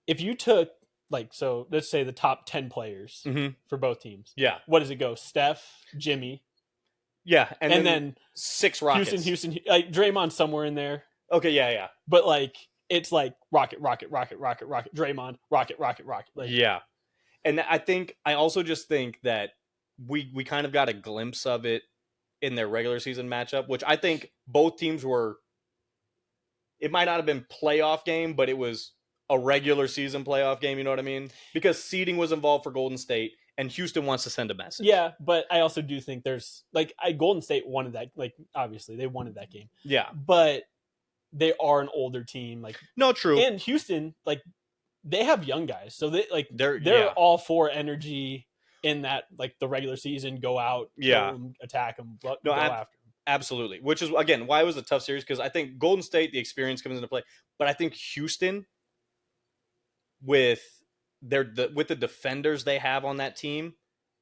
If you took let's say the top 10 players for both teams. Yeah. What does it go? Steph, Jimmy. Yeah. And then 6 Rockets. Houston, like Draymond somewhere in there. Okay. Yeah. But it's like Rocket, Draymond, Rocket. Like, yeah. And I also just think that we kind of got a glimpse of it in their regular season matchup, which I think both teams were, it might not have been playoff game, but it was a regular season playoff game, you know what I mean? Because seeding was involved for Golden State, and Houston wants to send a message. Yeah, but I also do think there's Golden State wanted that. Obviously they wanted that game. Yeah, but they are an older team. No, true. And Houston, they have young guys, so they're all for energy in that the regular season. Go out, attack them, go after them. Absolutely, which is again why it was a tough series because I think Golden State the experience comes into play, but I think Houston. With the defenders they have on that team,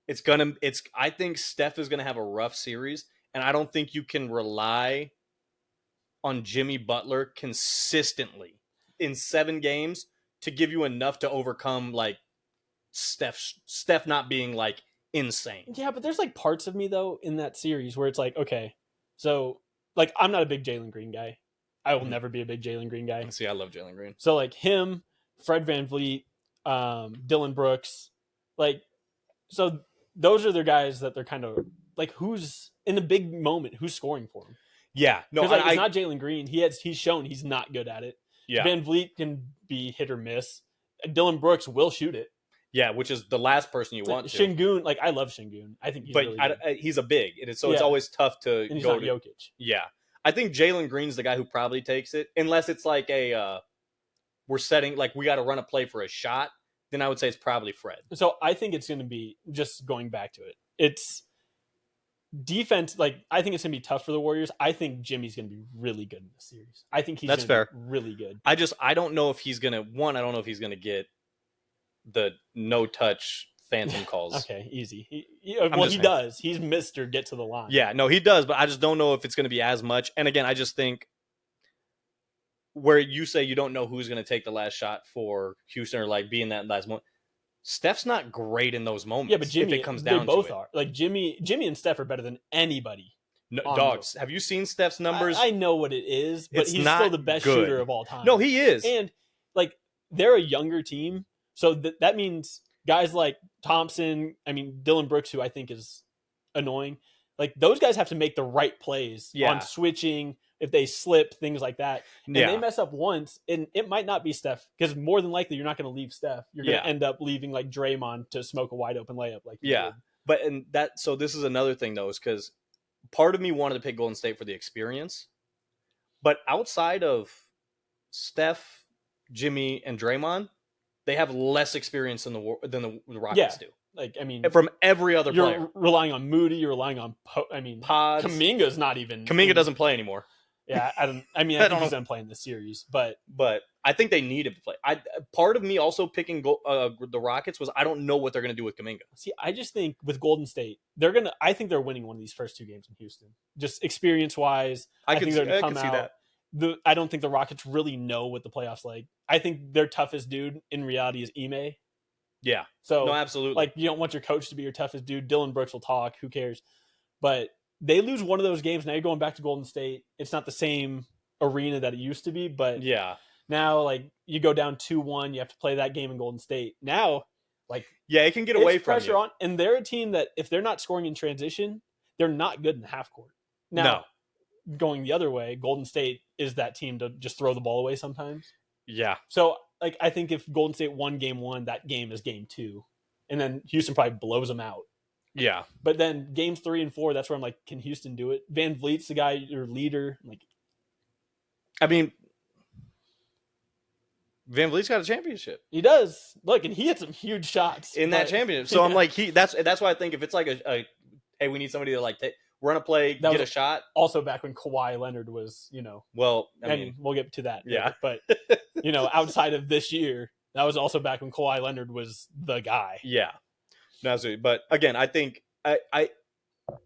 I think Steph is gonna have a rough series, and I don't think you can rely on Jimmy Butler consistently in 7 games to give you enough to overcome Steph not being insane. Yeah, but there's parts of me though in that series where it's okay, so I'm not a big Jalen Green guy. I will never be a big Jalen Green guy. See, I love Jalen Green. So him. Fred VanVleet, Dylan Brooks, so those are the guys that they're kind of who's in the big moment, who's scoring for him? Yeah, no, because it's not Jalen Green. He's shown he's not good at it. Yeah, VanVleet can be hit or miss. Dylan Brooks will shoot it. Yeah, which is the last person you want to. Shingun, I love Shingun. I think he's really good. He's a big, it's always tough to and he's not Jokic. Yeah, I think Jalen Green's the guy who probably takes it, unless it's we're setting we got to run a play for a shot. then I would say it's probably Fred. So I think it's going to be, just going back to it, it's defense. Like, I think it's going to be tough for the Warriors. I think Jimmy's going to be really good in this series. I think he's That's going to fair. be really good. I don't know if he's going to, I don't know if he's going to get the no touch phantom calls. Okay, easy. He does. He's Mr. Get to the line. Yeah, no, he does, but I just don't know if it's going to be as much. And again, I just think where you say you don't know who's going to take the last shot for Houston or like being that last moment. Steph's not great in those moments. Yeah, but Jimmy, if it comes down they both to it. are. Like Jimmy and Steph are better than anybody. No, dogs, have you seen Steph's numbers? I know what it is, but he's not still the best good. shooter of all time. No, he is. And like, they're a younger team, so that means guys like Thompson, Dylan Brooks, who I think is annoying, like those guys have to make the right plays on switching, if they slip, things like that. And they mess up once, and it might not be Steph, because more than likely you're not going to leave Steph. You're going to end up leaving like Draymond to smoke a wide open layup. Like did. But so this is another thing though, is because part of me wanted to pick Golden State for the experience, but outside of Steph, Jimmy, and Draymond, they have less experience than the Rockets do. Like, from every other player. You're relying on Moody, you're relying on Pods. Kuminga's not even. Kuminga doesn't play anymore. Yeah, I think he's going to play in this series, but I think they need him to play. Part of me also picking the Rockets was I don't know what they're going to do with Kuminga. See, I just think with Golden State, I think they're winning one of these first two games in Houston. Just experience wise, I think they're going to come out. I don't think the Rockets really know what the playoffs like. I think their toughest dude in reality is Ime. Yeah. So no, absolutely. Like, you don't want your coach to be your toughest dude. Dylan Brooks will talk. Who cares? But they lose one of those games. Now you're going back to Golden State. It's not the same arena that it used to be, but now like you go down 2-1, you have to play that game in Golden State. Now, like, it can get away from pressure on, and they're a team that if they're not scoring in transition, they're not good in the half court. Now, going the other way, Golden State is that team to just throw the ball away sometimes. Yeah. So like, I think if Golden State won game 1, that game is game 2, and then Houston probably blows them out. Yeah. But then games 3 and 4, that's where I'm like, can Houston do it? Van Vliet's the guy, your leader. Like, Van Vliet's got a championship. He does. Look, and he had some huge shots in that championship. So I'm like, that's why I think if it's like a hey, we need somebody to like run a play, get a shot. Also back when Kawhi Leonard was, Well, we'll get to that. Yeah. But outside of this year, that was also back when Kawhi Leonard was the guy. Yeah. No, absolutely. But again, I think I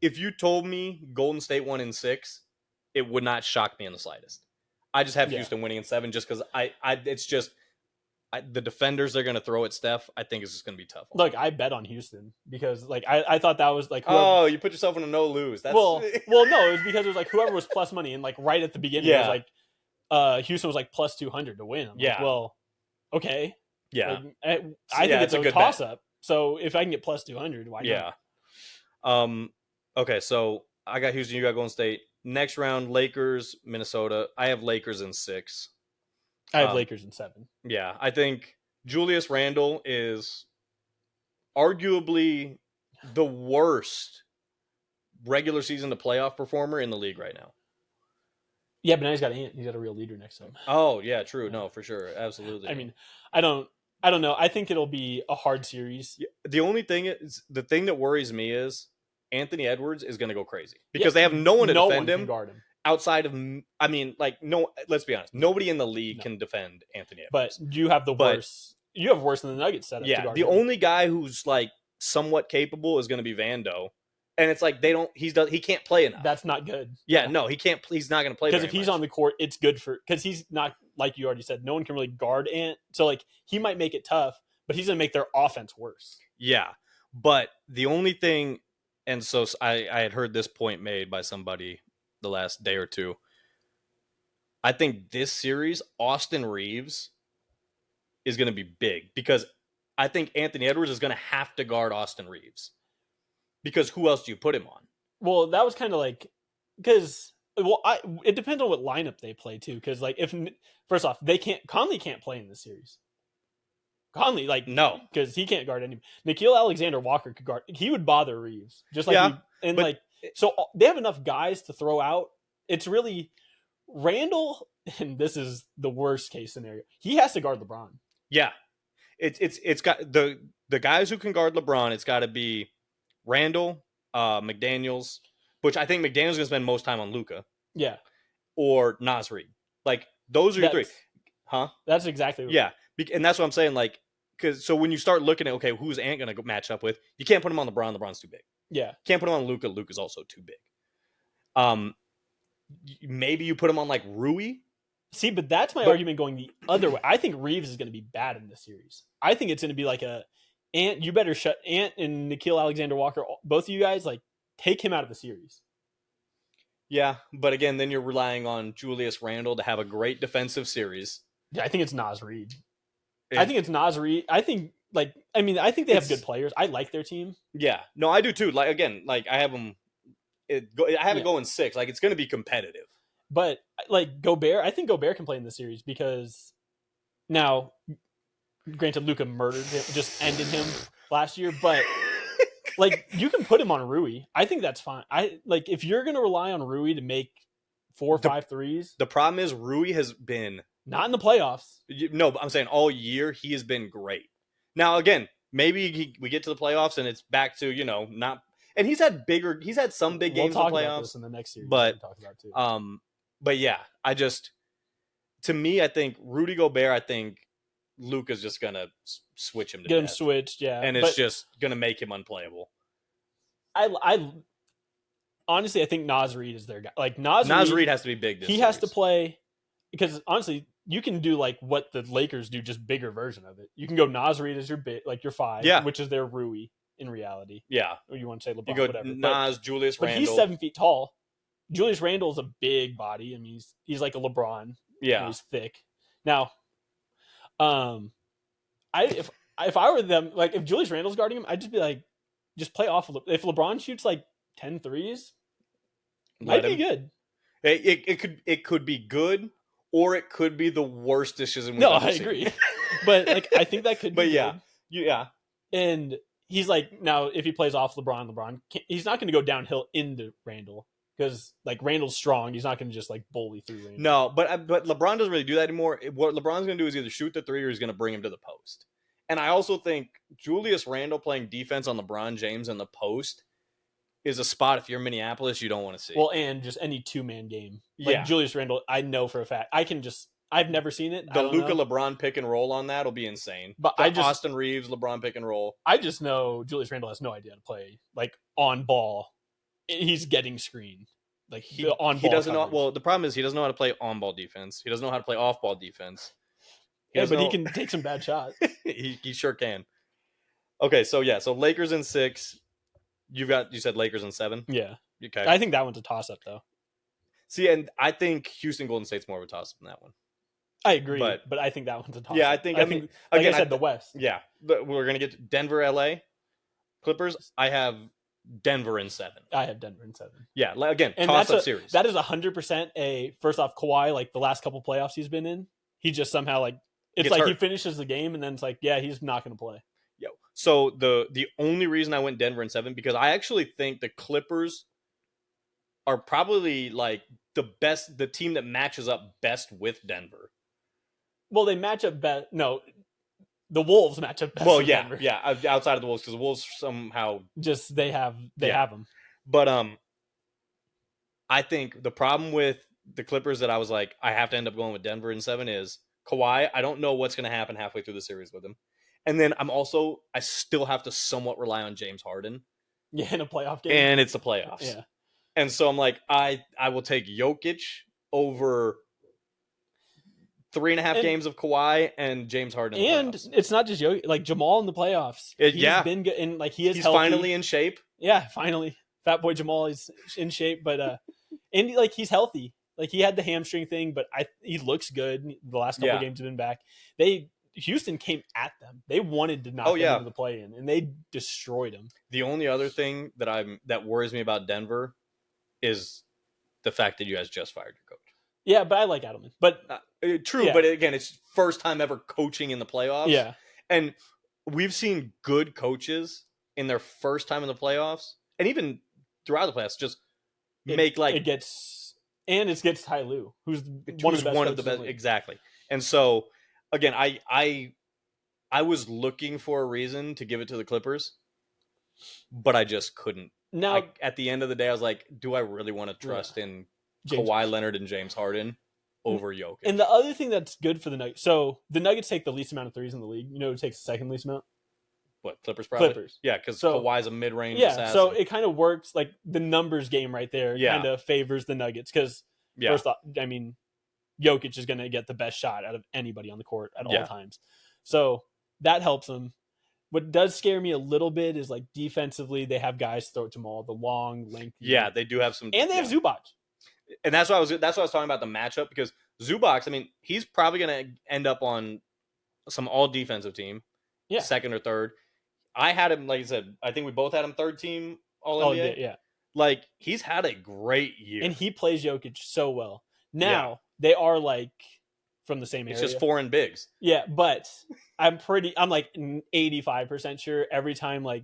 if you told me Golden State won in 6, it would not shock me in the slightest. I just have Houston winning in 7 just because it's just the defenders they're going to throw at Steph. I think it's just going to be tough. Look, I bet on Houston because like I thought that was like you put yourself in a no lose. Well, no, it was because it was like whoever was plus money, and like right at the beginning it was like Houston was like plus 200 to win. I'm like, well, okay, yeah, like, I think it's a toss up. So if I can get plus 200, why not? Yeah. Okay, so I got Houston, you got Golden State. Next round, Lakers, Minnesota. I have Lakers in 6. I have Lakers in 7. Yeah, I think Julius Randle is arguably the worst regular season to playoff performer in the league right now. Yeah, but now he's got a real leader next to him. Oh, yeah, true. No, for sure. Absolutely. I don't know. I think it'll be a hard series. The only thing is, the thing that worries me is Anthony Edwards is going to go crazy because they have no one to defend him. Guard him. Outside of, let's be honest. Nobody in the league can defend Anthony Edwards. But you have the worst. You have worse than the Nuggets set up. Yeah, the only guy who's like somewhat capable is going to be Vando. And it's like he can't play enough. That's not good. Yeah, no, he can't. He's not going to play because if he's on the court, it's good because he's not, like you already said, no one can really guard Ant. So like he might make it tough, but he's going to make their offense worse. Yeah, but the only thing, and so I had heard this point made by somebody the last day or two. I think this series, Austin Reeves is going to be big because I think Anthony Edwards is going to have to guard Austin Reeves. Because who else do you put him on? Well, that was kind of like it depends on what lineup they play too. Because like first off, Conley can't play in this series. Conley, no, because he can't guard anyone. Nickeil Alexander-Walker could guard. He would bother Reeves just like so they have enough guys to throw out. It's really Randall, and this is the worst case scenario. He has to guard LeBron. Yeah. It's got the guys who can guard LeBron. It's got to be Randall, McDaniels, which I think McDaniels is gonna spend most time on Luca, Yeah, or Nas Reed. Like those are your three, that's huh? that's exactly what, Yeah, and that's what I'm saying. Like, because so when you start looking at okay, who's Ant gonna match up with, you can't put him on LeBron. LeBron's too big. yeah. Can't put him on Luca. Luca's also too big. Maybe you put him on like Rui. See, but that's my But argument going the other way. I think Reeves is going to be bad in this series. I think it's going to be like Ant. You better shut Ant and Nikhil Alexander Walker. Both of you guys, like, take him out of the series. yeah, but again, then you're relying on Julius Randle to have a great defensive series. Yeah, I think it's Nas Reed. And I think it's Nas Reed. I think I think they have it's good players. I like their team. yeah, no, I do too. Like again, like I have them. I have it Yeah. going 6. Like it's going to be competitive. But like Gobert, I think Gobert can play in the series because now, granted, Luca murdered him, just ended him last year, but like you can put him on Rui. I think that's fine. I like if you're gonna rely on Rui to make 4 or 5 threes. The problem is Rui has been Not in the playoffs. no, but I'm saying all year he has been great. Now again, maybe we get to the playoffs and it's back to not. And he's had some big games in We'll the talk about playoffs, this in the next series. but we talk about too. but yeah, to me, I think Rudy Gobert. I think Luka's just gonna switch him to Get him death, switched, yeah. and it's just gonna make him unplayable. I honestly I think Nas Reed is their guy. Like Nas Reed has to be big. He has to play because honestly, you can do like what the Lakers do, just bigger version of it. You can go Nas Reed as your your 5, Yeah. which is their Rui in reality. Yeah, Or you want to say LeBron, you go whatever. Nas, Julius But Randle. he's 7 feet tall. Julius Randle is a big body. I mean, he's like a LeBron. Yeah, He's thick. Now, if I were them, like if Julius Randle's guarding him, I'd just be like, just play off. If LeBron shoots like 10 threes, might be good. It could be good, or it could be the worst decision. No, I agree. But like, I think that could. But be yeah, good. yeah. And he's like, now if he plays off LeBron, he's not going to go downhill into Randle because like Randle's strong. He's not going to just like bully through Randle. No, but LeBron doesn't really do that anymore. What LeBron's going to do is either shoot the 3 or he's going to bring him to the post. And I also think Julius Randle playing defense on LeBron James in the post is a spot if you're Minneapolis you don't want to see. Well, and just any 2-man game. Like Yeah. Julius Randle, I know for a fact. I've never seen it. The Luka LeBron pick and roll on that will be insane. But Austin Reeves LeBron pick and roll. I just know Julius Randle has no idea how to play like on ball. He's getting screened. Like He doesn't know. coverage. Well, the problem is he doesn't know how to play on ball defense. He doesn't know how to play off ball defense. He can take some bad shots. he sure can. Okay, so Lakers in 6. You said Lakers in 7. Yeah. Okay. I think that one's a toss up though. See, and I think Houston Golden State's more of a toss up than that one. I agree, But I think that one's a toss Yeah, up. I think like again, I said, the West. Yeah, but we're gonna get to Denver, LA, Clippers. I have Denver in 7. I have Denver in 7. Yeah, again, And toss up series. That is 100% a first off Kawhi, like the last couple playoffs he's been in. He just somehow like it's Gets like hurt. he finishes the game and then it's like, yeah, he's not gonna play. Yo, so the only reason I went Denver in 7 because I actually think the Clippers are probably like the team that matches up best with Denver. Well, they match up best. No, the Wolves match up best. Well, with yeah, Denver. yeah, outside of the Wolves because the Wolves somehow Just they have them. But I think the problem with the Clippers that I was like I have to end up going with Denver in 7 is Kawhi. I don't know what's going to happen halfway through the series with him, and then I still have to somewhat rely on James Harden. Yeah, in a playoff game, And it's the playoffs. Yeah, and so I'm like I will take Jokic over 3.5 games of Kawhi and James Harden. And it's not just Jokic, like Jamal in the playoffs. He's been good, and like he's healthy. Finally in shape. Yeah, finally, Fat Boy Jamal is in shape, but and like he's healthy. Like he had the hamstring thing, but he looks good. The last couple games have been back. Houston came at them. They wanted to knock them into the play-in, and they destroyed them. The only other thing that worries me about Denver is the fact that you guys just fired your coach. Yeah, but I like Adelman. But true, but again, it's first time ever coaching in the playoffs. Yeah, and we've seen good coaches in their first time in the playoffs, and even throughout the playoffs, just it gets Ty Lue, who's one of the best. Exactly. And so again, I I was looking for a reason to give it to the Clippers, but I just couldn't. Now, At the end of the day, I was like, do I really want to yeah, trust in James. Kawhi Leonard and James Harden over Jokic? And the other thing that's good for the Nuggets, so the Nuggets take the least amount of threes in the league. You know who takes the second least amount? What, Clippers probably? Clippers. Yeah, because So Kawhi's a mid-range yeah, assassin. so it kind of works like the numbers game right there Yeah. kind of favors the Nuggets because Yeah. first off, I mean, Jokic is going to get the best shot out of anybody on the court at all times. So that helps them. What does scare me a little bit is like defensively, they have guys throw it to Jamal, the long, lengthy. Yeah, they do have some, and they have Zubac. And that's why I was talking about the matchup, because Zubac, I mean, he's probably going to end up on some all defensive team, second or third. I had him, like I said, I think we both had him third team all NBA. Yeah. Like, he's had a great year. And he plays Jokic so well. Now, they are like from the same area. It's just foreign bigs. Yeah, but I'm like 85% sure every time like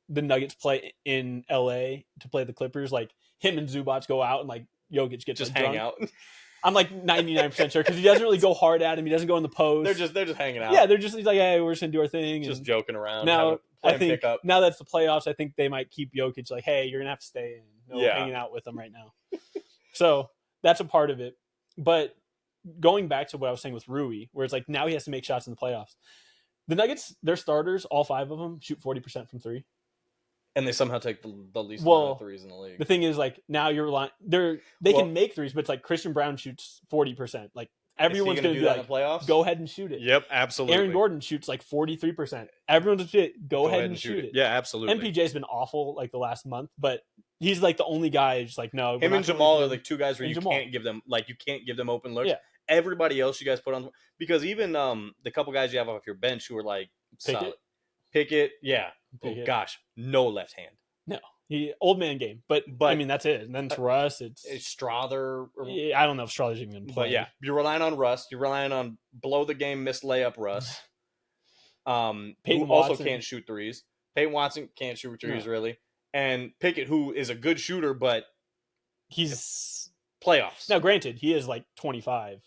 the Nuggets play in LA to play the Clippers, like him and Zubac go out and like Jokic gets just like, hang drunk. out. I'm like 99% sure because he doesn't really go hard at him. He doesn't go in the post. They're just hanging out. Yeah, he's like, hey, we're just gonna do our thing. Just joking around. Now I think pickup. now that's the playoffs, I think they might keep Jokic like, hey, you're gonna have to stay in. No hanging out with them right now. So that's a part of it. But going back to what I was saying with Rui, where it's like now he has to make shots in the playoffs. The Nuggets, their starters, all 5 of them, shoot 40% from 3. And they somehow take the least amount of threes in the league. The thing is, like, now you're relying. They can make threes, but it's like Christian Brown shoots 40%. Like, everyone's going to do that. In the playoffs? Go ahead and shoot it. Yep, absolutely. Aaron Gordon shoots like 43%. Everyone's going to shoot it. Go ahead and shoot it. Yeah, absolutely. MPJ's been awful like the last month, but he's like the only guy who's like, no. Him and Jamal are like two guys where you can't give them open looks. Yeah. Everybody else you guys put on, because even the couple guys you have off your bench who are like solid. Pickett, yeah. Pickett. Oh gosh, no left hand. No, old man game. But I mean that's it. And then to Russ, it's Strother. I don't know if Strother's even going to play. But yeah, you're relying on Russ. You're relying on blow the game, miss layup Russ. Who also can't shoot threes. Peyton Watson can't shoot threes really, and Pickett, who is a good shooter, but he's playoffs. Now, granted, he is like 25.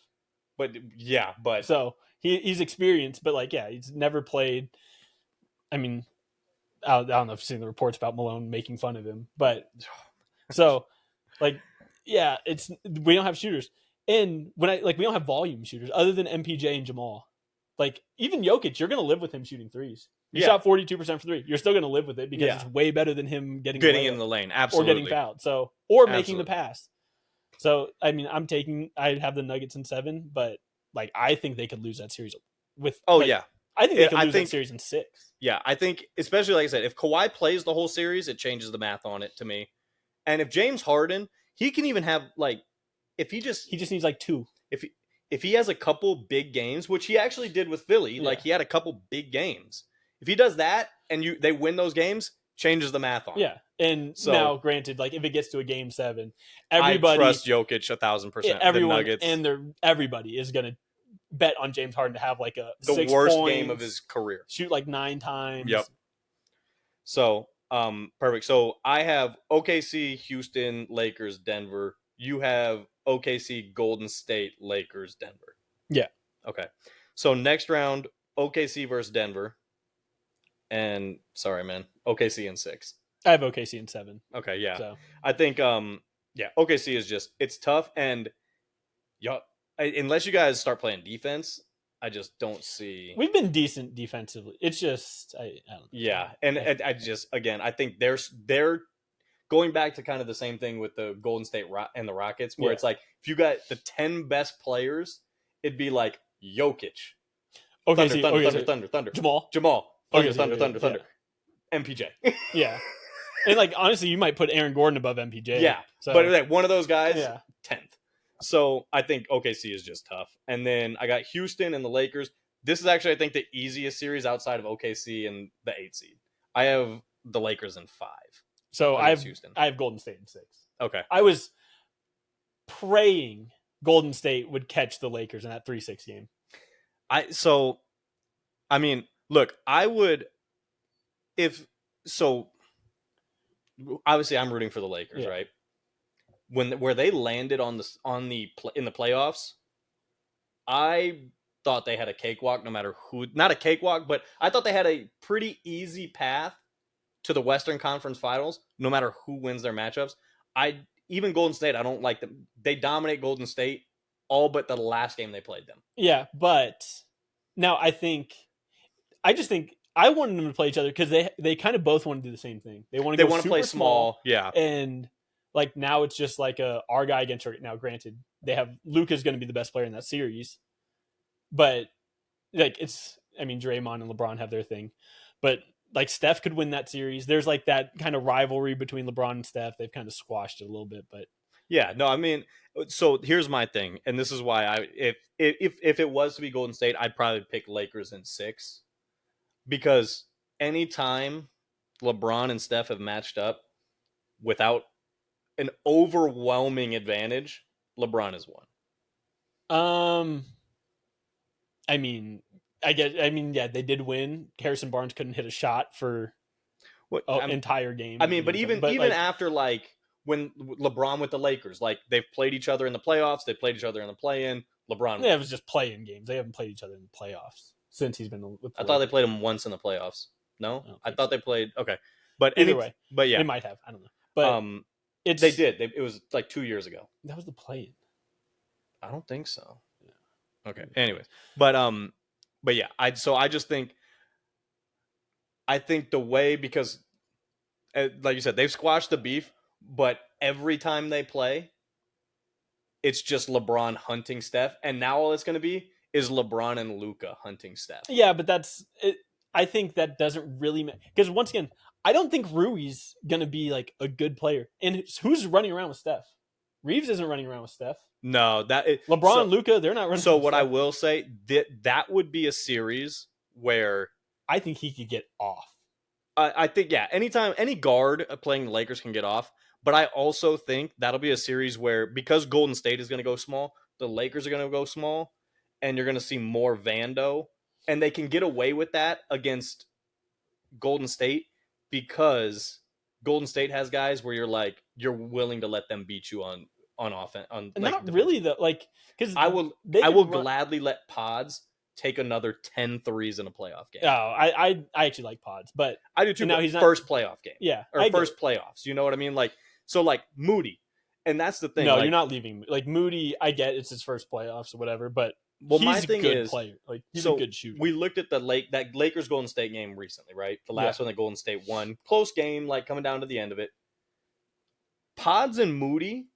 But so he's experienced, but like he's never played. I mean, I don't know if you've seen the reports about Malone making fun of him, but so like it's we don't have shooters, and we don't have volume shooters other than MPJ and Jamal. Like even Jokic, you're gonna live with him shooting threes. He shot 42% for 3. You're still gonna live with it because it's way better than him getting in the lane, absolutely, or getting fouled. Or making the pass. So, I mean, I'd have the Nuggets in 7, but, like, I think they could lose that series with... I think they could lose that series in 6. Yeah, I think, especially, like I said, if Kawhi plays the whole series, it changes the math on it to me. And if James Harden, he can even have, like, if he just... He just needs, like, 2. If he has a couple big games, which he actually did with Philly, like, he had a couple big games. If he does that, and they win those games... changes the math on it. Yeah, and now, granted, like if it gets to a game 7, everybody I trust Jokic 1,000%. Everyone the Nuggets, everybody is going to bet on James Harden to have like the 6 worst game of his career, shoot like 9 times. Yep. So, perfect. So I have OKC, Houston, Lakers, Denver. You have OKC, Golden State, Lakers, Denver. Yeah. Okay. So next round, OKC versus Denver. And sorry, man, OKC in 6. I have OKC in 7. Okay, yeah. So I think, OKC is just it's tough, and unless you guys start playing defense, I just don't see. We've been decent defensively. It's just I don't know. Yeah, and I just again I think they're going back to kind of the same thing with the Golden State and the Rockets, where it's like if you got the 10 best players, it'd be like Jokic, Thunder, Jamal. Thunder. MPJ. Yeah. And like honestly, you might put Aaron Gordon above MPJ. Yeah. So, but like one of those guys, 10th. So I think OKC is just tough. And then I got Houston and the Lakers. This is actually, I think, the easiest series outside of OKC and the 8 seed. I have the Lakers in 5. So I have Golden State in 6. Okay. I was praying Golden State would catch the Lakers in that 3-6 game. Look, I would, obviously I'm rooting for the Lakers, right? Where they landed in the playoffs, I thought they had a cakewalk no matter who. Not a cakewalk, but I thought they had a pretty easy path to the Western Conference Finals no matter who wins their matchups. I even Golden State, I don't like them. They dominate Golden State all but the last game they played them. Yeah, but now I just think I wanted them to play each other because they kind of both want to do the same thing. They want to They go want to super play small, yeah. and like now it's just like our guy against your. Now, granted, they have Luka's going to be the best player in that series, but like I mean, Draymond and LeBron have their thing, but like Steph could win that series. There's like that kind of rivalry between LeBron and Steph. They've kind of squashed it a little bit, but Yeah, no, I mean, so here's my thing, and this is why if it was to be Golden State, I'd probably pick Lakers in 6 because anytime LeBron and Steph have matched up without an overwhelming advantage, LeBron has won. I mean, yeah, they did win. Harrison Barnes couldn't hit a shot for an entire game. I mean, but even like, after like when LeBron with the Lakers, like they've played each other in the playoffs, they played each other in the play-in. LeBron, yeah, it was just play-in games. They haven't played each other in the playoffs since he's been with the I thought they played him once in the playoffs. No, I thought so. They played. Okay, but either way, but yeah, they might have. I don't know, but they did. It was like 2 years ago. That was the play-in. I don't think so. Yeah. Okay. Anyways, but yeah, I just think the way, because like you said, they've squashed the beef, but every time they play, it's just LeBron hunting Steph, and now all it's going to be is LeBron and Luka hunting Steph. Yeah, but that's it. I think that doesn't really matter because once again, I don't think Rui's going to be like a good player. And who's running around with Steph? Reeves isn't running around with Steph. No, LeBron and Luka, they're not running. So what I will say, that would be a series where I think he could get off. I think, yeah, anytime any guard playing the Lakers can get off. But I also think that'll be a series where, because Golden State is going to go small, the Lakers are going to go small, and you're going to see more Vando. And they can get away with that against Golden State because Golden State has guys where you're willing to let them beat you on offense. Not really though, like because I will gladly let Pods take another 10 threes in a playoff game. Oh, I actually like Pods, but I do too. Now he's not first playoff game, yeah, or first playoffs. You know what I mean? Like Moody, and that's the thing. No, you're not leaving. Like Moody, I get it's his first playoffs or whatever, but he's my thing a good is, player. Like he's a good shooter. We looked at that Lakers Golden State game recently, right? The last one that Golden State won, close game, like coming down to the end of it. Pods and Moody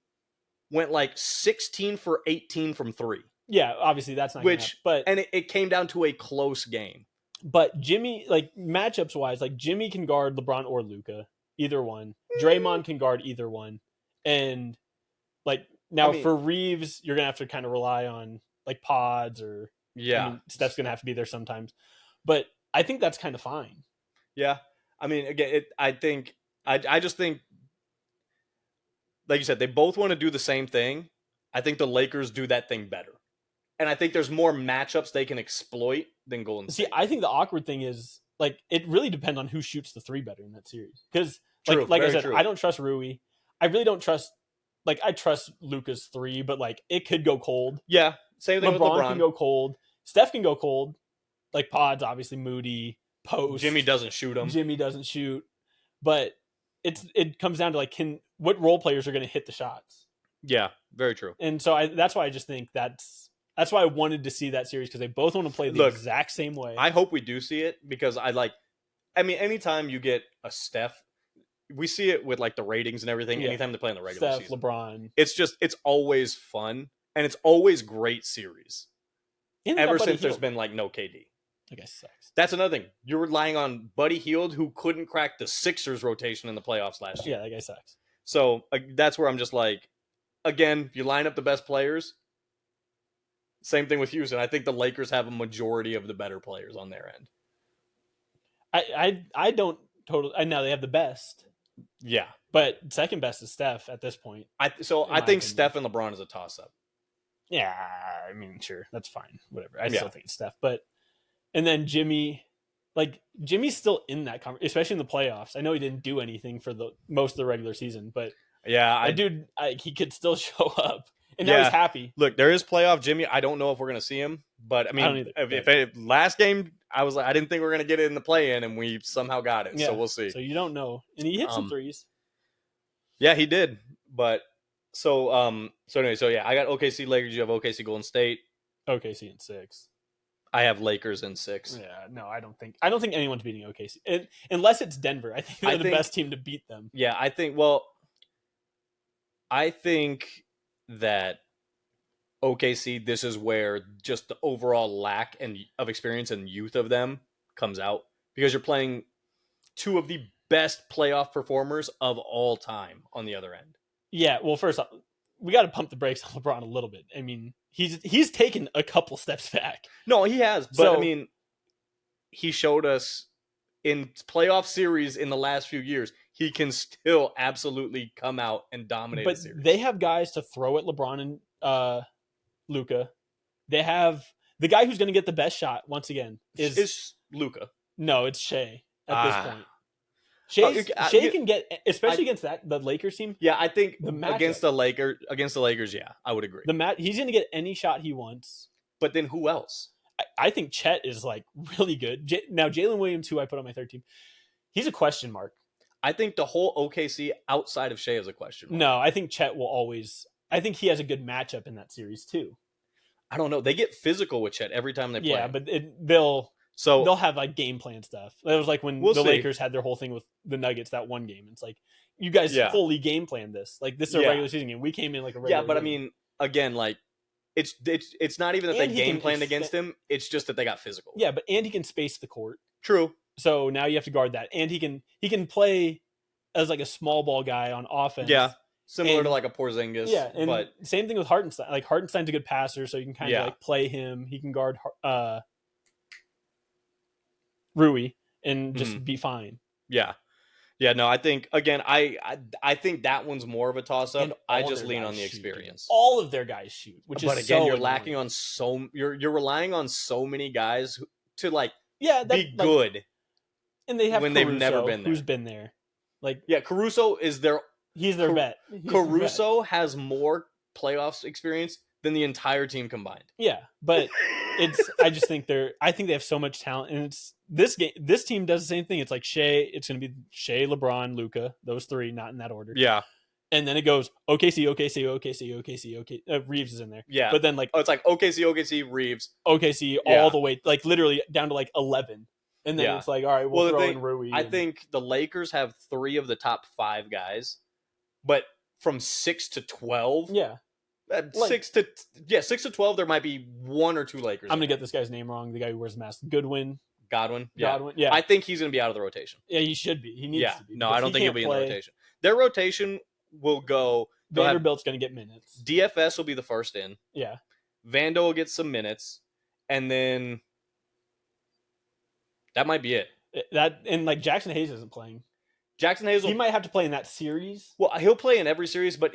went like 16 for 18 from 3. Yeah, obviously that's not and it came down to a close game. But Jimmy, like matchups wise, like Jimmy can guard LeBron or Luka, either one. Draymond can guard either one, and like now for Reeves, you're gonna have to kind of rely on like Pods or Steph's gonna have to be there sometimes. But I think that's kind of fine. Yeah, I mean, again, I just think, like you said, they both want to do the same thing. I think the Lakers do that thing better. And I think there's more matchups they can exploit than Golden State. See, I think the awkward thing is, like, it really depends on who shoots the 3 better in that series. Because, like I said, I don't trust Rui. I really don't trust, like, I trust Luka's 3, but, like, it could go cold. Yeah, same thing with LeBron. Can go cold. Steph can go cold. Like, Pods, obviously, Moody, Post. Jimmy doesn't shoot him. Jimmy doesn't shoot. But it comes down to, like, what role players are going to hit the shots? Yeah, very true. And so that's why I just think that's why I wanted to see that series, because they both want to play the exact same way. I hope we do see it, because anytime you get a Steph, we see it with like the ratings and everything. Yeah. Anytime they play in the regular Steph, season, LeBron, it's always fun, and it's always great series. Ever since there's been like no KD. I guess sucks. That's another thing. You're relying on Buddy Hield, who couldn't crack the Sixers rotation in the playoffs last year. Yeah, that guy sucks. So that's where I'm just like, again, if you line up the best players. Same thing with Houston. I think the Lakers have a majority of the better players on their end. I don't totally. I know they have the best. Yeah, but second best is Steph at this point. I think Steph and LeBron is a toss-up. Yeah, I mean, sure, that's fine. Whatever. I still think it's Steph, and then Jimmy, like Jimmy's still in that conversation, especially in the playoffs. I know he didn't do anything for the most of the regular season, but yeah, he could still show up. And now he's happy. Look, there is playoff Jimmy. I don't know if we're going to see him, but I mean, I don't either, if last game I was like, I didn't think we were going to get it in the play-in, and we somehow got it. Yeah. So we'll see. So you don't know, and he hit some threes. Yeah, he did. But so anyway, so yeah, I got OKC Lakers. You have OKC Golden State. OKC in 6. I have Lakers in 6. Yeah, no, I don't think anyone's beating OKC unless it's Denver. I think they're the best team to beat them. Yeah, I think that OKC, this is where just the overall lack of experience and youth of them comes out, because you're playing two of the best playoff performers of all time on the other end. Yeah, well, first off, we got to pump the brakes on LeBron a little bit. I mean, he's taken a couple steps back. No, he has, but I mean, he showed us in playoff series in the last few years, he can still absolutely come out and dominate a series. But they have guys to throw at LeBron and Luka. They have the guy who's going to get the best shot once again is Luka. No, it's Shea at this point. Shea can get, especially against the Lakers team. Yeah, I think against the Lakers, yeah, I would agree. He's going to get any shot he wants. But then who else? I think Chet is like really good. Now Jalen Williams, who I put on my third team, he's a question mark. I think the whole OKC outside of Shea is a question mark. No, I think Chet will always. I think he has a good matchup in that series too. I don't know. They get physical with Chet every time they play. Yeah, but they'll have like game plan stuff. That was like when Lakers had their whole thing with the Nuggets that one game. It's like, you guys fully game planned this. Like, this is a regular season game. We came in like a regular game. But game. I mean, again, like, it's not even that they game planned against him. It's just that they got physical. Yeah, but he can space the court. True. So now you have to guard that. And he can play as like a small ball guy on offense. Yeah. Similar to like a Porzingis. Yeah, and but same thing with Hartenstein. Like, Hartenstein's a good passer, so you can kind of like play him. He can guard Rui and just be fine. Yeah. Yeah, no, I think, again, I think that one's more of a toss-up. I just lean on the experience. All of their guys shoot, which is again, so you're annoying. lacking on you're relying on so many guys to like be like, good. And they have when Caruso, they've never been there. Who's been there. Like, yeah, Caruso is he's their vet. Caruso has more playoffs experience than the entire team combined. Yeah, but I just think they have so much talent, and it's this team does the same thing. It's like Shea, it's going to be Shea, LeBron, Luka, those three, not in that order. Yeah. And then it goes OKC. Reeves is in there. Yeah. But then it's like OKC, Reeves. OKC all the way, like literally down to like 11. And then it's like, all right, we'll throw in Rui. I think the Lakers have 3 of the top 5 guys, but from 6 to 12. Yeah. 6 to 12, there might be 1 or 2 Lakers. I'm going to get this guy's name wrong. The guy who wears the mask. Godwin. Yeah. I think he's going to be out of the rotation. Yeah, he should be. He needs to be. No, I don't think he'll be in the rotation. Their rotation will go. Vanderbilt's going to get minutes. DFS will be the first in. Yeah. Vando will get some minutes. And then that might be it. And like Jackson Hayes isn't playing. Jackson Hayes, he might have to play in that series. Well, he'll play in every series, but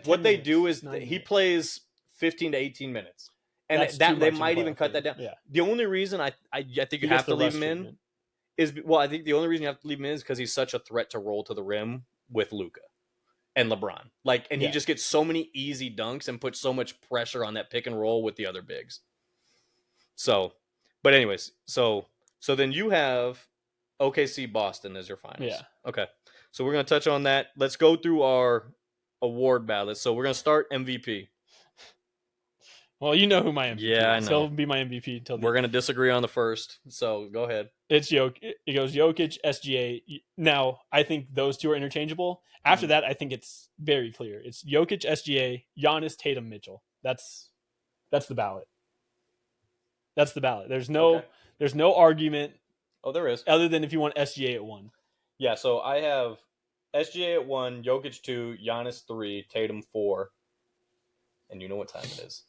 what they do is he plays 15 to 18 minutes. And they might even cut that down. Yeah. The only reason I think you have to leave him in I think the only reason you have to leave him in is because he's such a threat to roll to the rim with Luka and LeBron. He just gets so many easy dunks and puts so much pressure on that pick and roll with the other bigs. So, but anyways, so then you have OKC Boston as your finals. Yeah. Okay. So we're going to touch on that. Let's go through our award ballots. So we're going to start MVP. Well, you know who my MVP is. Yeah, I know. So he'll be my MVP until we're going to disagree on the first. So go ahead. It's Jokic. It goes Jokic, SGA. Now, I think those two are interchangeable. After that, I think it's very clear. It's Jokic, SGA, Giannis, Tatum, Mitchell. That's the ballot. That's the ballot. There's no argument. Oh, there is. Other than if you want SGA at 1. Yeah, so I have SGA at 1, Jokic 2, Giannis 3, Tatum 4. And you know what time it is.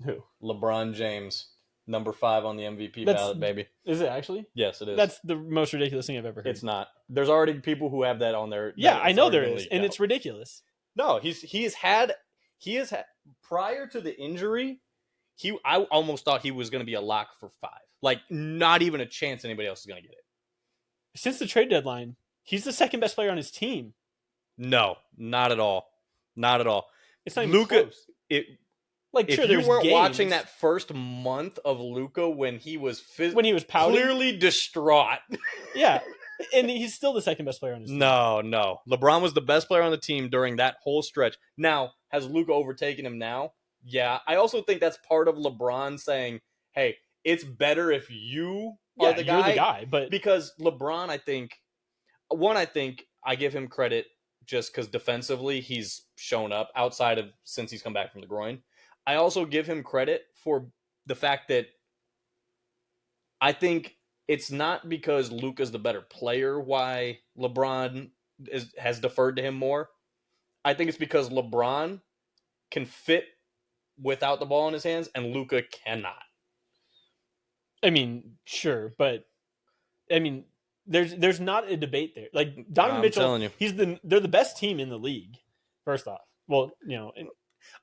Who? LeBron James, number 5 on the MVP ballot, baby. Is it actually? Yes, it is. That's the most ridiculous thing I've ever heard. It's not. There's already people who have that on there. Yeah, I know there is, and it's ridiculous. No, he has had prior to the injury, I almost thought he was going to be a lock for 5. Like, not even a chance anybody else is going to get it. Since the trade deadline, he's the second best player on his team. No, not at all. Not at all. It's not even close. it Like, if sure, you there's weren't games watching that first month of Luka when he was pouting. clearly distraught. Yeah, and he's still the second best player on his team. No. LeBron was the best player on the team during that whole stretch. Now, has Luka overtaken him now? Yeah. I also think that's part of LeBron saying, hey, it's better if you are the guy. You're the guy. But because LeBron, I think I give him credit just because defensively he's shown up outside of since he's come back from the groin. I also give him credit for the fact that I think it's not because Luka's the better player why LeBron has deferred to him more. I think it's because LeBron can fit without the ball in his hands and Luka cannot. I mean, sure, but I mean, there's not a debate there. Like Donovan Mitchell, telling you. they're the best team in the league. First off, well,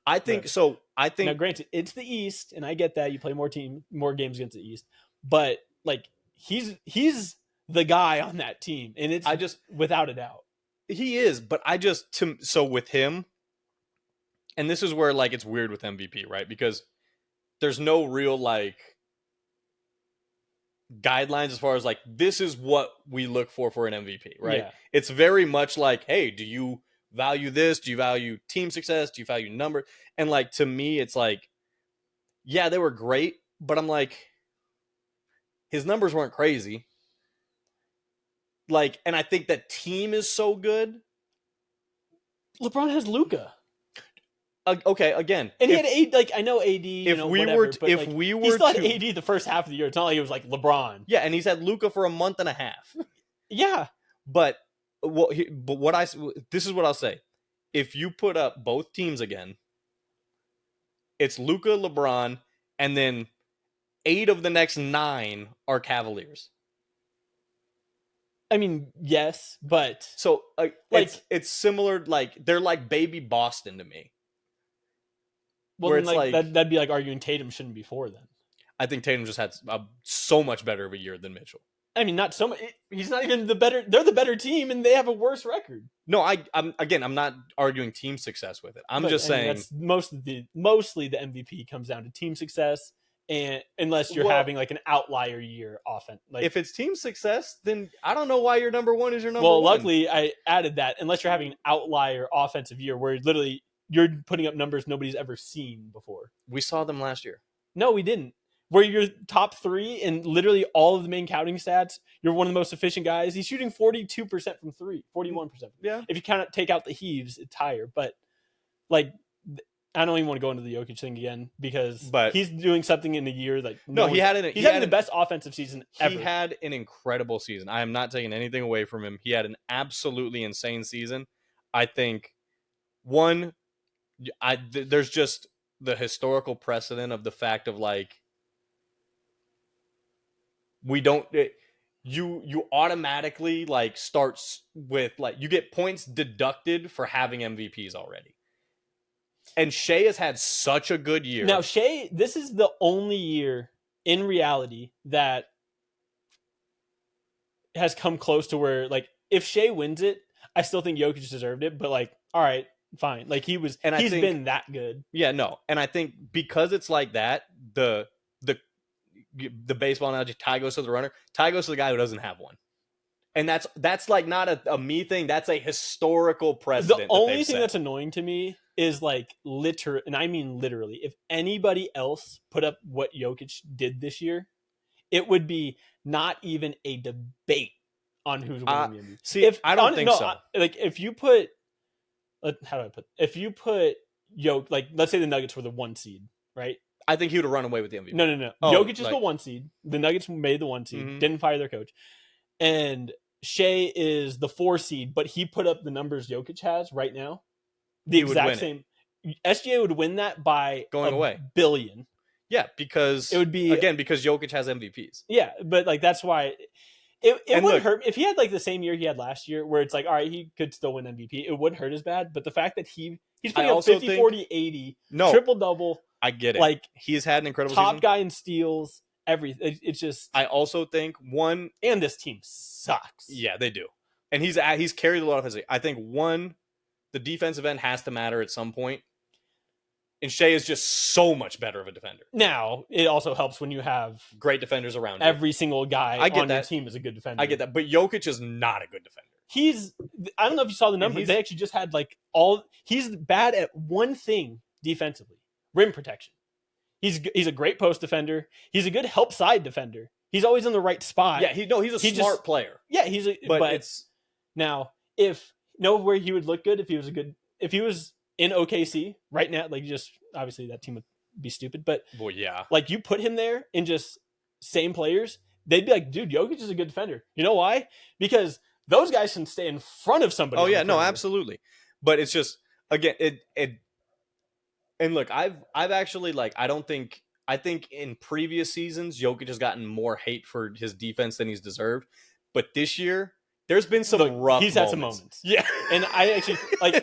I think so. Now, granted, it's the East, and I get that you play more games against the East, but like he's the guy on that team, and it's without a doubt he is. But so with him, and this is where like it's weird with MVP, right? Because there's no real like guidelines as far as like this is what we look for an MVP, right? Yeah. It's very much like, hey, do you value this? Do you value team success? Do you value number? And like to me, it's like, yeah, they were great, but I'm like, his numbers weren't crazy. Like, and I think that team is so good. LeBron has Luka. Okay, again, and he had AD. Like I know AD. He still had AD the first half of the year. It's not like it was like LeBron. Yeah, and he's had Luka for a month and a half. Yeah, but this is what I'll say: if you put up both teams again, it's Luka, LeBron, and then 8 of the next 9 are Cavaliers. I mean, yes, but so it's similar. Like they're like baby Boston to me. Well, then, like that'd be like arguing Tatum shouldn't be 4 then. I think Tatum just had so much better of a year than Mitchell. I mean, not so much. He's not even the better. They're the better team, and they have a worse record. No, I'm not arguing team success with it. I'm just saying that's mostly the MVP comes down to team success, and unless you're having like an outlier year offense. Like if it's team success, then I don't know why your number 1 is your number 1. Well, luckily I added that. Unless you're having an outlier offensive year where literally you're putting up numbers nobody's ever seen before. We saw them last year. No, we didn't. Where you're top 3 in literally all of the main counting stats, you're one of the most efficient guys. He's shooting 42% from 3, 41%. Yeah. If you take out the heaves, it's higher. But like, I don't even want to go into the Jokic thing again because he's doing something in a year that he's having the best offensive season ever. He had an incredible season. I am not taking anything away from him. He had an absolutely insane season. I think there's just the historical precedent of the fact of like you automatically like starts with like you get points deducted for having MVPs already. And Shea has had such a good year. Now Shea, this is the only year in reality that has come close to where like if Shea wins it, I still think Jokic deserved it, but like all right, fine. Like he's been that good. Yeah, no. And I think because it's like that, the baseball analogy, tie goes to the runner. Tie goes to the guy who doesn't have one. And that's like not a me thing. That's a historical precedent. The only thing that's annoying to me is like and I mean literally, if anybody else put up what Jokic did this year, it would be not even a debate on who's winning the MVP. See, I don't think so. Like if you put, if you put Jokic, like let's say the Nuggets were the 1 seed, right? I think he would have run away with the MVP. No. Jokic is the 1 seed. The Nuggets made the 1 seed. Didn't fire their coach. And Shea is the 4 seed, but he put up the numbers Jokic has right now. The exact same. SGA would win that by going away billion. Yeah, because it would be because Jokic has MVPs. Yeah, but like that's why it wouldn't hurt if he had like the same year he had last year, where it's like all right, he could still win MVP. It wouldn't hurt as bad, but the fact that he's putting up 50, 40, 80, triple double. I get it. Like he's had an incredible top season. Guy in steals. Everything. It's just. I also think and this team sucks. Yeah, they do, and he's carried a lot of his. I think the defensive end has to matter at some point. And Shea is just so much better of a defender. Now, it also helps when you have great defenders around you. Every single guy on your team is a good defender. I get that. But Jokic is not a good defender. I don't know if you saw the numbers. They actually just had he's bad at one thing defensively: rim protection. He's a great post defender. He's a good help side defender. He's always in the right spot. Yeah, he's a smart player. Yeah, but it's now where he would look good if he was in OKC right now, like just obviously that team would be stupid, but yeah. Like you put him there and just same players, they'd be like, dude, Jokic is a good defender. You know why? Because those guys can stay in front of somebody. Oh yeah, no, absolutely. But it's just again, and look, I've actually I think in previous seasons, Jokic has gotten more hate for his defense than he's deserved. But this year, there's been some rough. He's had some moments. Yeah, and I actually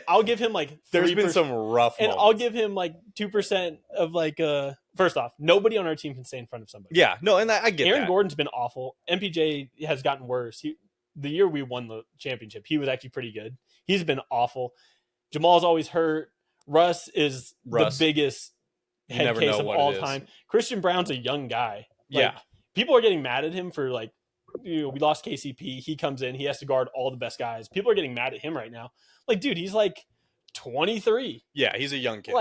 I'll give him 3%, there's been some rough. And moments. I'll give him 2% of First off, nobody on our team can stay in front of somebody. Yeah, no, and I get Aaron that. Gordon's been awful. MPJ has gotten worse. The year we won the championship, he was actually pretty good. He's been awful. Jamal's always hurt. Russ is the biggest head case of all time. Christian Brown's a young guy. People are getting mad at him for we lost KCP. He comes in. He has to guard all the best guys. People are getting mad at him right now. Dude, he's 23. Yeah, he's a young kid.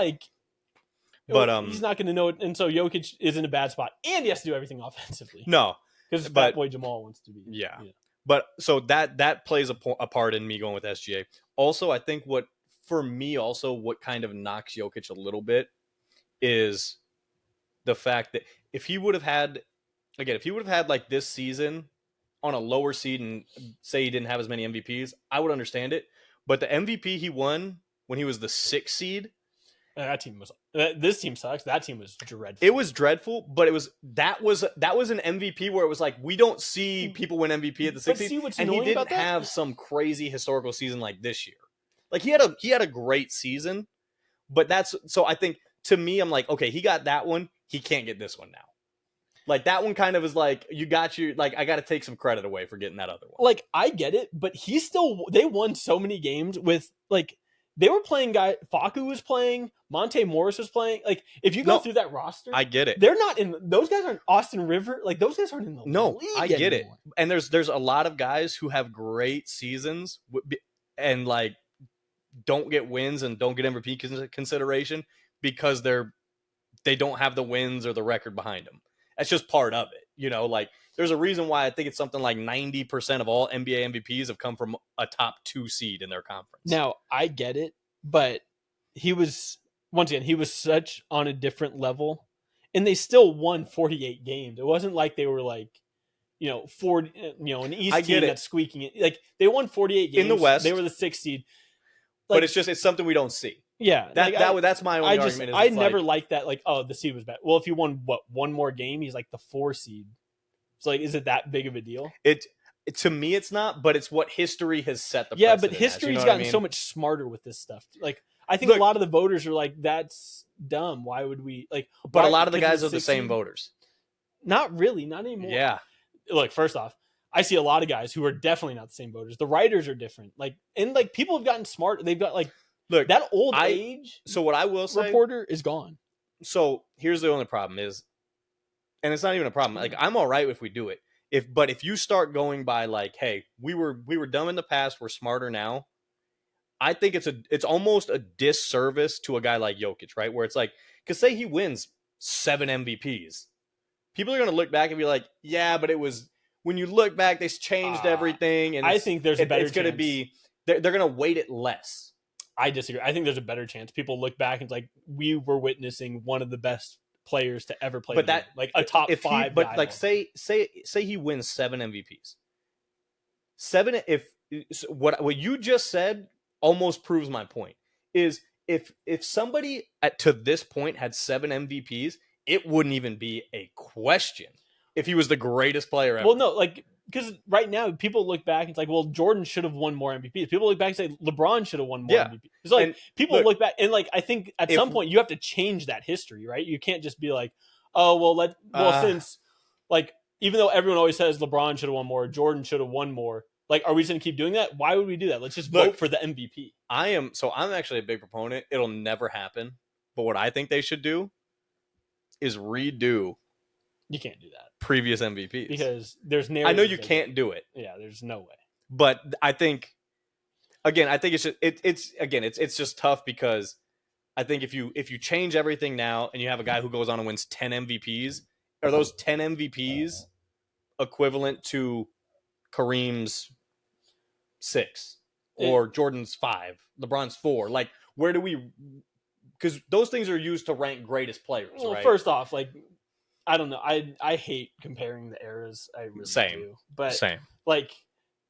But he's not going to know it. And so Jokic is in a bad spot. And he has to do everything offensively. No. Because Fat Boy Jamal wants to be. Yeah. But so that plays a part in me going with SGA. Also, I think what kind of knocks Jokic a little bit is the fact that if he would have had this season on a lower seed and say he didn't have as many MVPs, I would understand it. But the MVP he won when he was the 6th seed, this team sucks. That team was dreadful. It was dreadful, but that was an MVP where it was we don't see people win MVP at the 6th seed, and he didn't have some crazy historical season like this year. He had a great season, but so I think to me I'm okay, he got that one, he can't get this one now. That one kind of is you got I got to take some credit away for getting that other one. I get it, but they won so many games with they were playing Facu was playing, Monte Morris was playing. If you go through that roster, I get it. They're not in. Those guys aren't Austin River. Those guys aren't in the league. I get it. And there's a lot of guys who have great seasons and don't get wins and don't get MVP consideration because they don't have the wins or the record behind them. That's just part of it. There's a reason why I think it's something 90% of all NBA MVPs have come from a top 2 seed in their conference. Now, I get it, but he was such on a different level, and they still won 48 games. It wasn't like they were 40, an East team that's squeaking it. They won 48 games in the West. They were the 6th seed. But it's something we don't see. Yeah, that's my only argument. I never liked that. The seed was bad. Well, if you won one more game, he's the 4 seed. So is it that big of a deal? To me, it's not. But it's what history has set the precedent. Yeah, but history's gotten so much smarter with this stuff. I think a lot of the voters are that's dumb. Why would we But a lot of the guys are the same voters. Not really, not anymore. Yeah. Look, first off, I see a lot of guys who are definitely not the same voters. The writers are different. People have gotten smart. They've got look, that old age. So what I will say, reporter is gone. So here's the only problem is, and it's not even a problem. I'm all right if we do it. If you start going by hey, we were dumb in the past, we're smarter now. I think it's almost a disservice to a guy like Jokic, right? Where it's because say he wins 7 MVPs, people are gonna look back and be yeah, but it was. When you look back, they changed everything, and I think there's a better. It's going to be they're going to weight it less. I disagree. I think there's a better chance. People look back and we were witnessing one of the best players to ever play. But a top 5. But say he wins 7 MVPs. 7. What you just said almost proves my point. Is if somebody to this point had 7 MVPs, it wouldn't even be a question. If he was the greatest player ever. Well, no, because right now people look back and it's Jordan should have won more MVPs. People look back and say LeBron should have won more MVPs. It's people look back and I think at some point you have to change that history, right? You can't just be since even though everyone always says LeBron should have won more, Jordan should have won more. Are we just going to keep doing that? Why would we do that? Let's just vote for the MVP. I'm actually a big proponent. It'll never happen. But what I think they should do is redo You can't do that previous MVPs. because there's I narratives. know you can't do it. Yeah, there's no way. But I think it's just it's just tough because I think if you change everything now and you have a guy who goes on and wins 10 MVPs, are those 10 MVPs equivalent to Kareem's 6 or Jordan's 5, LeBron's 4? Like, where do we? Because those things are used to rank greatest players. Well, right? first off, like I don't know, I hate comparing the eras. I really do. But Same. like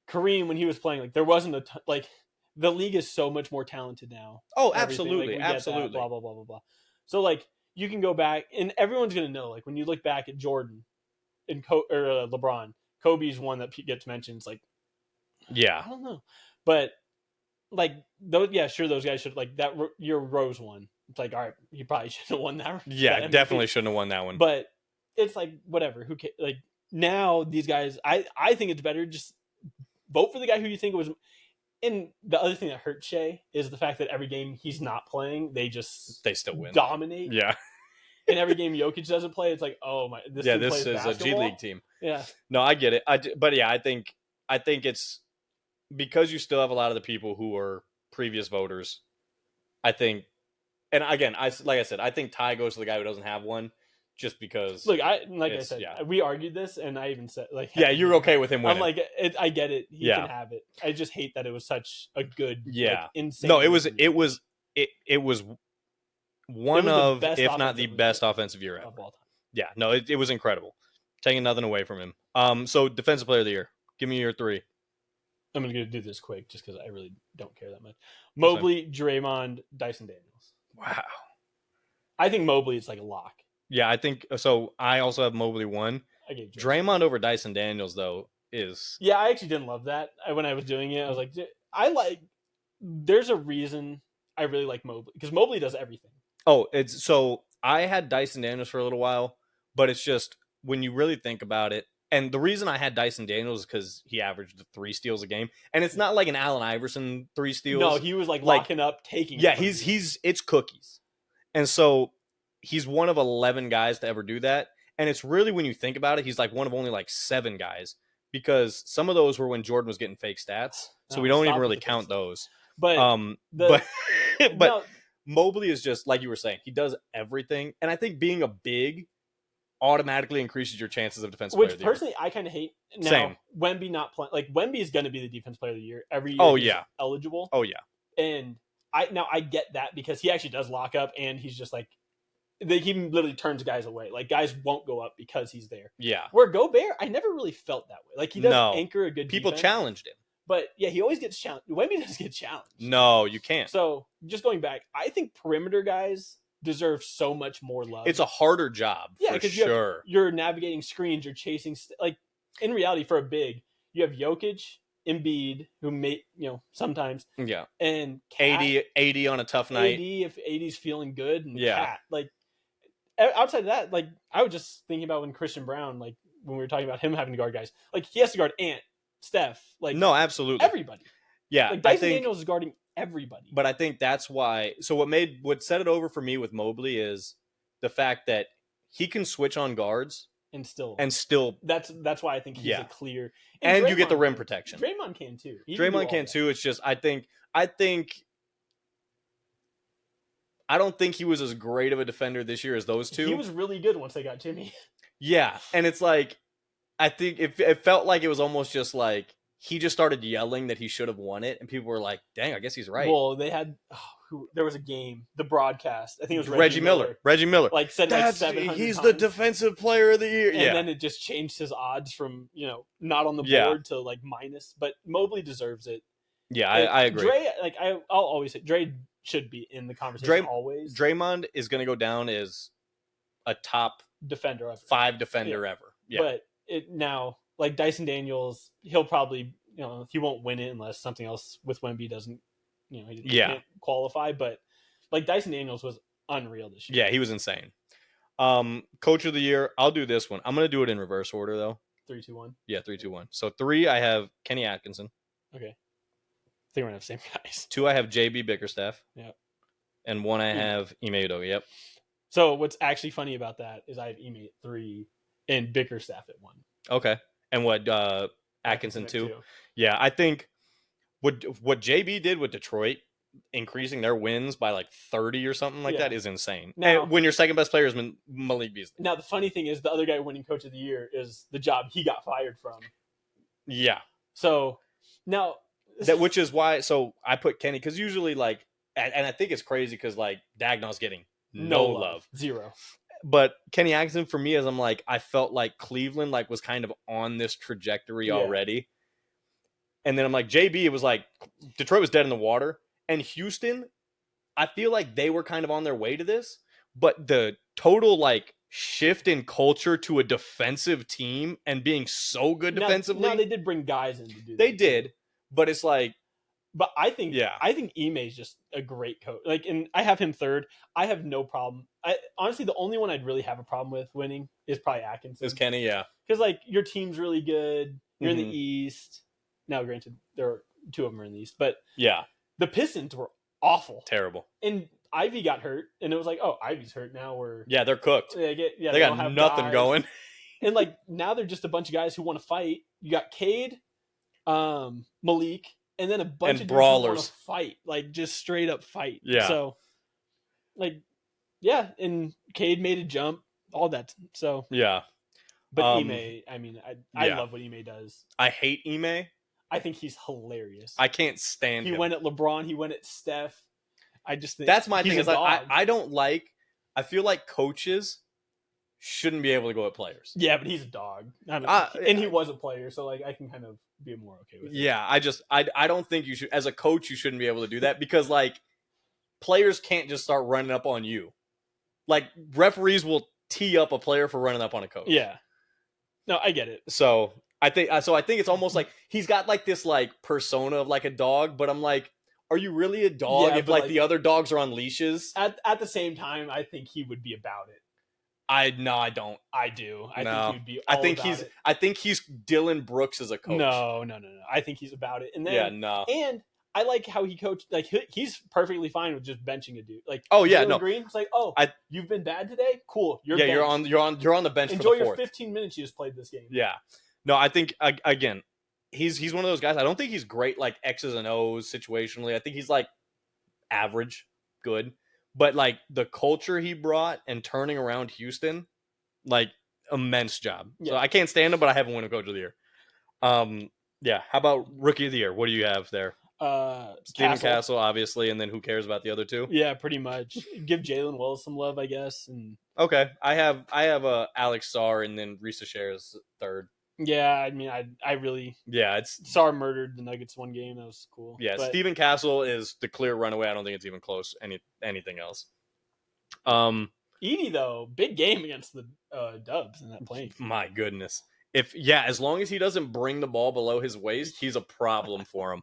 Kareem when he was playing, like there wasn't like the league is so much more talented now. Oh, Everything, absolutely, like, absolutely. blah blah blah blah blah. So like you can go back and everyone's gonna know. Like when you look back at Jordan and LeBron, Kobe's one that gets mentioned. It's like Yeah, I don't know, but like those, yeah, sure, those guys should like that. Your Rose one. It's like, all right, you probably should have won that. yeah, that definitely shouldn't have won that one. But it's like whatever. Who cares? Like now, these guys, I think it's better just vote for the guy who you think was. And the other thing that hurts Shea is the fact that every game he's not playing, they still win, dominate. Yeah. And every game Jokic doesn't play, it's like, oh my, this team plays is basketball? a G League team. Yeah. No, I get it. But yeah, I think it's because you still have a lot of the people who are previous voters. I think, and again, like I said, I think Ty goes to the guy who doesn't have one, just because. Look, I said, we argued this, and I even said like, yeah, you're okay with him winning. I'm like, I get it. He can have it. I just hate that it was such a good, insane. No, it was one of, if not the best offensive year ever of all time. Yeah, no, it was incredible. Taking nothing away from him. So defensive player of the year. Give me your 3. I'm going to do this quick just because I really don't care that much. Mobley, Draymond, Dyson Daniels. Wow. I think Mobley is like a lock. Yeah, I think so. I also have Mobley 1. I gave Draymond over Dyson Daniels, though, is... Yeah, I actually didn't love that. When I was doing it, I was like, there's a reason I really like Mobley. Because Mobley does everything. Oh, so I had Dyson Daniels for a little while, but it's just, when you really think about it, and the reason I had Dyson Daniels is because he averaged 3 steals a game, and it's not like an Allen Iverson 3 steals. No, he was like locking up, taking. Yeah, it's cookies, and so he's one of 11 guys to ever do that, and it's really, when you think about it, he's like one of only like 7 guys, because some of those were when Jordan was getting fake stats, so we don't even really count those. But but Mobley is just like you were saying, he does everything, and I think being a big automatically increases your chances of defensive player of the year. Which personally I kind of hate. Now, Same. Wemby not playing, like Wemby is going to be the defense player of the year every year. Oh yeah, eligible. Oh yeah, and I get that because he actually does lock up, and he's just like he literally turns guys away. Like guys won't go up because he's there. Yeah. Where Gobert, I never really felt that way. Like he does anchor a good. People defense, challenged him, but yeah, he always gets challenged. Wemby does get challenged. No, you can't. So just going back, I think perimeter guys deserve so much more love. It's a harder job, yeah, for sure. You're navigating screens, you're chasing. Like in reality, for a big, you have Jokic, Embiid, who may sometimes, yeah, and Kat, AD on a tough night. AD if AD's feeling good, and yeah, Kat. Like outside of that, like I was just thinking about when Christian Brown, like when we were talking about him having to guard guys, like he has to guard Ant, Steph, like no, absolutely everybody. Yeah, like Dyson Daniels is guarding everybody. But I think that's why. So what set it over for me with Mobley is the fact that he can switch on guards and still. That's why I think he's a clear. And you get the rim protection. Draymond can too. Draymond can too. It's just I don't think he was as great of a defender this year as those two. He was really good once they got Jimmy. Yeah, and it's like I think it felt like it was almost just like he just started yelling that he should have won it, and people were like, "Dang, I guess he's right." Well, they had there was a game, the broadcast. I think it was Reggie Miller. Reggie Miller, like said like 700 he's times. the defensive player of the year. And then it just changed his odds from not on the board to like minus. But Mobley deserves it. Yeah, I agree. Dre, like I'll always say, Dre should be in the conversation always. Draymond is going to go down as a top defender ever. 5 defender ever. Yeah, but now. Like Dyson Daniels, he'll probably, he won't win it unless something else with Wemby doesn't, he can't qualify. But like Dyson Daniels was unreal this year. Yeah, he was insane. Coach of the year, I'll do this one. I'm going to do it in reverse order though. 3, 2, 1. Yeah, 3, 2, 1. So 3, I have Kenny Atkinson. Okay. I think we're gonna have the same guys. 2, I have JB Bickerstaff. Yeah. And one I Ime. have Ime Udoka. Yep. So what's actually funny about that is I have Ime at 3 and Bickerstaff at 1. Okay. And what Atkinson Atkinson at 2? 2. Yeah, I think what JB did with Detroit, increasing their wins by like 30 or something like that, Yeah. is insane. And Now, when your second best player is Malik Beasley. now the funny thing is the other guy winning Coach of the Year is the job he got fired from. Yeah. So now Which is why, so I put Kenny, because usually like, and I think it's crazy because like Dagnall's getting no love. 0. But Kenny Atkinson, for me, as I'm like, I felt like Cleveland like was kind of on this trajectory already. And then I'm like, JB, it was like Detroit was dead in the water. And Houston, I feel like they were kind of on their way to this, but the total like shift in culture to a defensive team and being so good defensively. Now they did bring guys in to do that. They did, but it's like, but I think yeah, I think Ime is just a great coach. Like, and I have him 3rd. I have no problem. Honestly, the only one I'd really have a problem with winning is probably Atkinson. Is Kenny, yeah, because like your team's really good. You're in Mhm. the East. Now, granted, there are 2 of them are in the East, but yeah, the Pistons were awful. terrible. And Ivy got hurt, and it was like, oh, Ivy's hurt now. Yeah, they're cooked. They They got nothing guys. going. And like now they're just a bunch of guys who want to fight. You got Cade, Malik, and then a bunch And of brawlers. dudes who want to fight, like just straight up fight. Yeah. So, like, yeah, and Cade made a jump, all that. So Yeah. but Ime, I mean, I yeah. love what Ime does. I hate Ime. I think he's hilarious. I can't stand He him. went at LeBron. He went at Steph. I just think That's my he's thing. a Is like dog. I don't like. I feel like coaches shouldn't be able to go at players. Yeah, but he's a dog, and he was a player, so like I can kind of be more okay with it. Yeah, I don't think you should. As a coach, you shouldn't be able to do that because like players can't just start running up on you. Like referees will tee up a player for running up on a coach. Yeah. No, I get it. So I think it's almost like he's got like this like persona of like a dog, but I'm like, are you really a dog if like the other dogs are on leashes? At the same time, I think he would be about it. I do. don't. I think he would be. I think he's Dylan Brooks as a coach. No. I think he's about it. And then And I like how he coached. Like he's perfectly fine with just benching a dude. Like Green. It's like, you've been bad today. Cool. You're on the bench. Enjoy for the your 15 minutes you just played this game. Yeah. No, I think again, he's one of those guys. I don't think he's great like X's and O's situationally. I think he's like average, good. But like the culture he brought and turning around Houston, like immense job. Yeah. So I can't stand him, but I haven't won a coach of the year. Yeah. How about rookie of the year? What do you have there? Stephen Castle, obviously, and then who cares about the other 2? Yeah, pretty much. Give Jalen Wells some love, I guess. And okay, I have Alex Sarr and then Risa Shares 3rd. Yeah, I mean, I really it's Sarr murdered the Nuggets one game. That was cool. Yeah, but Stephen Castle is the clear runaway. I don't think it's even close. Anything else? Edie though, big game against the Dubs in that play. My goodness, as long as he doesn't bring the ball below his waist, he's a problem for him.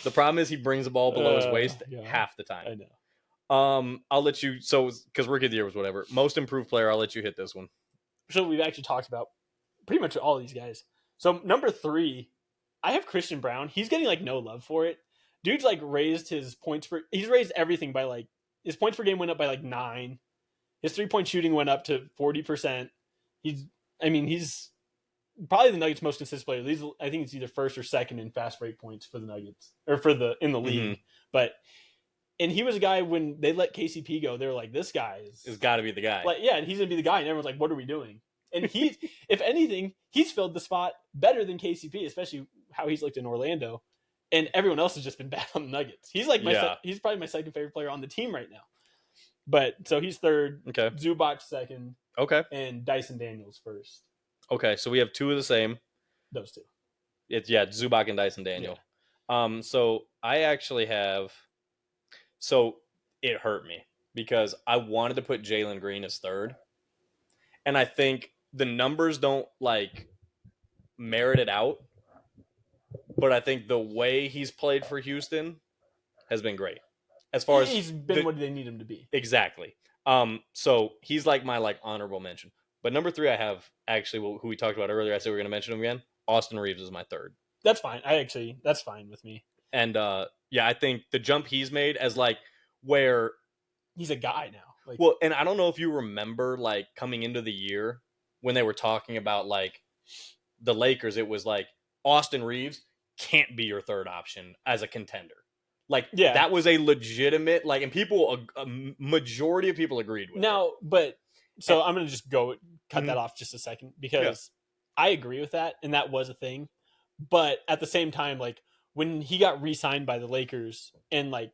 The problem is he brings the ball below his waist half the time. I know. I'll let you. So because rookie of the year was whatever. Most improved player. I'll let you hit this one. So we've actually talked about pretty much all these guys. So number 3, I have Christian Brown. He's getting like no love for it. Dude's like raised his points per. He's raised everything by like his points per game went up by like 9. His 3-point shooting went up to 40%. He's probably the Nuggets' most consistent player. I think it's either first or second in fast break points for the Nuggets or in the league. Mm-hmm. But he was a guy when they let KCP go. They were like, this guy has got to be the guy. Like, yeah, he's gonna be the guy. And everyone's like, what are we doing? And he, if anything, he's filled the spot better than KCP, especially how he's looked in Orlando. And everyone else has just been bad on the Nuggets. He's like he's probably my second favorite player on the team right now. But so he's 3rd. Okay. Zubac 2nd. Okay. And Dyson Daniels 1st. Okay, so we have 2 of the same. Those 2. It's Zubac and Dyson Daniel. Yeah. So I actually have. So it hurt me because I wanted to put Jalen Green as 3rd, and I think the numbers don't like merit it out. But I think the way he's played for Houston has been great. As far as he's been what they need him to be. Exactly. So he's like my honorable mention. But number 3, I have actually who we talked about earlier. I said we are going to mention him again. Austin Reeves is my 3rd. That's fine. That's fine with me. And I think the jump he's made as like where He's a guy now. Like, well, and I don't know if you remember like coming into the year when they were talking about like the Lakers, it was like Austin Reeves can't be your third option as a contender. Like yeah. that was a legitimate like, and people, a majority of people agreed with Now, it. but so And, I'm gonna just cut Mhm. that off just a second because I agree with that, and that was a thing. But at the same time, like when he got re-signed by the Lakers, and like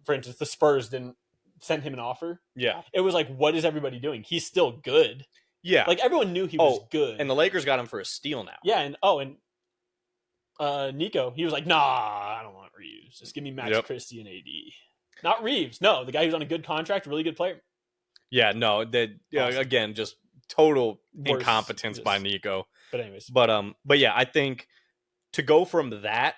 for instance, the Spurs didn't send him an offer. Yeah, It was like, what is everybody doing? He's still good. yeah. Like everyone knew he was Oh, good. and the Lakers got him for a steal now. Yeah, and Nico, he was like, nah, I don't want Reeves. Just give me Max Yep. Christie and AD. Not Reeves. No, the guy who's on a good contract, really good player. Yeah, no, that Awesome. again, just total Worse, incompetence by just- Nico. But anyways, But yeah, I think to go from that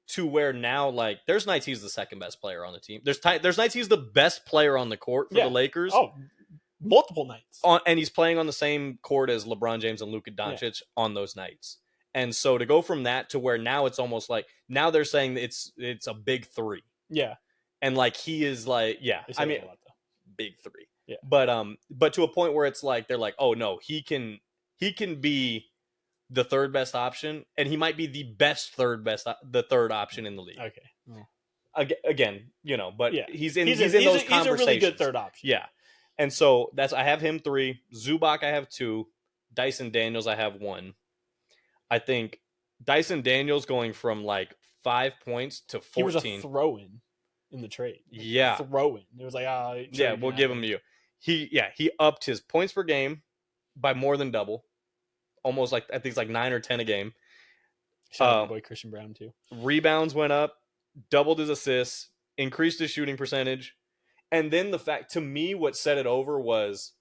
to where now, like, there's nights he's the second best player on the team. There's nights he's the best player on the court for Yeah. the Lakers. oh, multiple nights. And he's playing on the same court as LeBron James and Luka Doncic on those nights. And so to go from that to where now it's almost like now they're saying it's a big three. Yeah. And like he is like, yeah, They say I that mean, a lot, though. big three. Yeah. But to a point where it's like they're like, oh no, he can be the third best option, and he might be the third option in the league. Okay. Well, Again, but yeah. he's in those conversations. He's a really good third option. Yeah. And so I have him 3, Zubac I have 2, Dyson Daniels I have 1. I think Dyson Daniels going from like 5 points to 14. He was a throw-in in the trade. Like, yeah. Throw-in. It was like, yeah, we'll give him to you. He upped his points per game by more than double. Almost like, I think it's like 9 or 10 a game. Shout out my boy Christian Brown too. Rebounds went up, doubled his assists, increased his shooting percentage. And then the fact, to me, what set it over was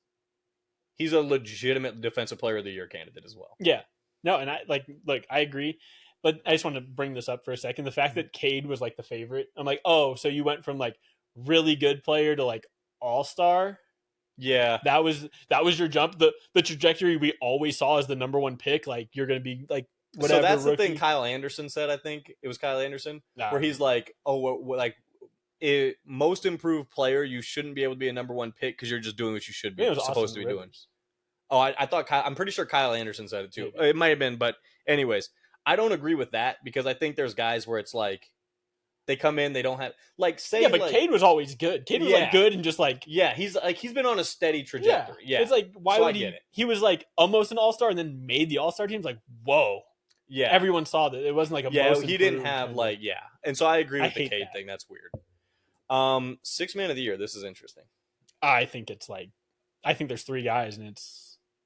he's a legitimate defensive player of the year candidate as well. Yeah. No, and I agree. But I just want to bring this up for a second. The fact that Cade was like the favorite, I'm like, oh, so you went from like really good player to like all-star? Yeah. That was your jump. The trajectory we always saw as the number 1 pick, like you're gonna be like whatever. So that's rookie. the thing Kyle Anderson said, I think. It was Kyle Anderson, where he's like, oh, like, most improved player, you shouldn't be able to be a number 1 pick because you're just doing what you should be supposed to be doing. Oh, I thought I'm pretty sure Kyle Anderson said it too. Maybe. It might have been, but anyways, I don't agree with that because I think there's guys where it's like they come in, they don't have like say yeah, but like, Cade was always good. Cade was like good and just like he's been on a steady trajectory. Yeah, it's like why would he? He was like almost an all-star and then made the all-star team. It's like whoa, yeah. Everyone saw that it wasn't like a he didn't have like and so I agree with the Cade thing. That's weird. 6th man of the year. This is interesting. I think there's 3 guys and it's.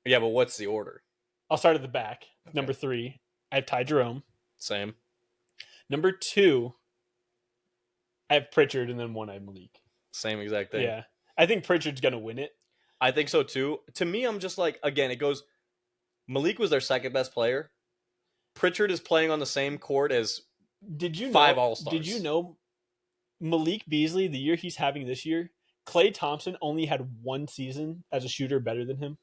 Yeah, but what's the order? I'll start at the back. Okay. Number 3, I have Ty Jerome. Same. Number 2, I have Pritchard, and then 1 I have Malik. Same exact thing. Yeah. I think Pritchard's going to win it. I think so too. To me, I'm just like, again, it goes, Malik was their second best player. Pritchard is playing on the same court as 5 All-Stars. Did you know Malik Beasley, the year he's having this year, Klay Thompson only had 1 season as a shooter better than him?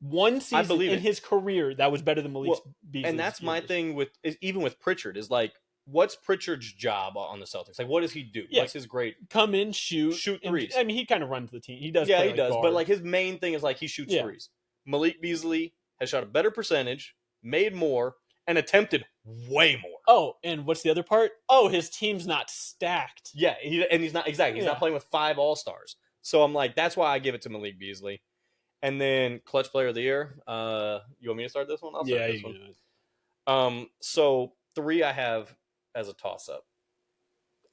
1 season in his career that was better than Malik Beasley. And that's my thing even with Pritchard is like, what's Pritchard's job on the Celtics? Like, what does he do? Yeah. What's his great? Come in, shoot threes. I mean, he kind of runs the team. He does. Yeah, he does. Guard. But like his main thing is like he shoots threes. Malik Beasley has shot a better percentage, made more, and attempted way more. Oh, and what's the other part? Oh, his team's not stacked. Yeah, he's not exactly. He's not playing with 5 All-Stars. So I'm like, that's why I give it to Malik Beasley. And then clutch player of the year. You want me to start this one? I'll start this one. So 3 I have as a toss-up.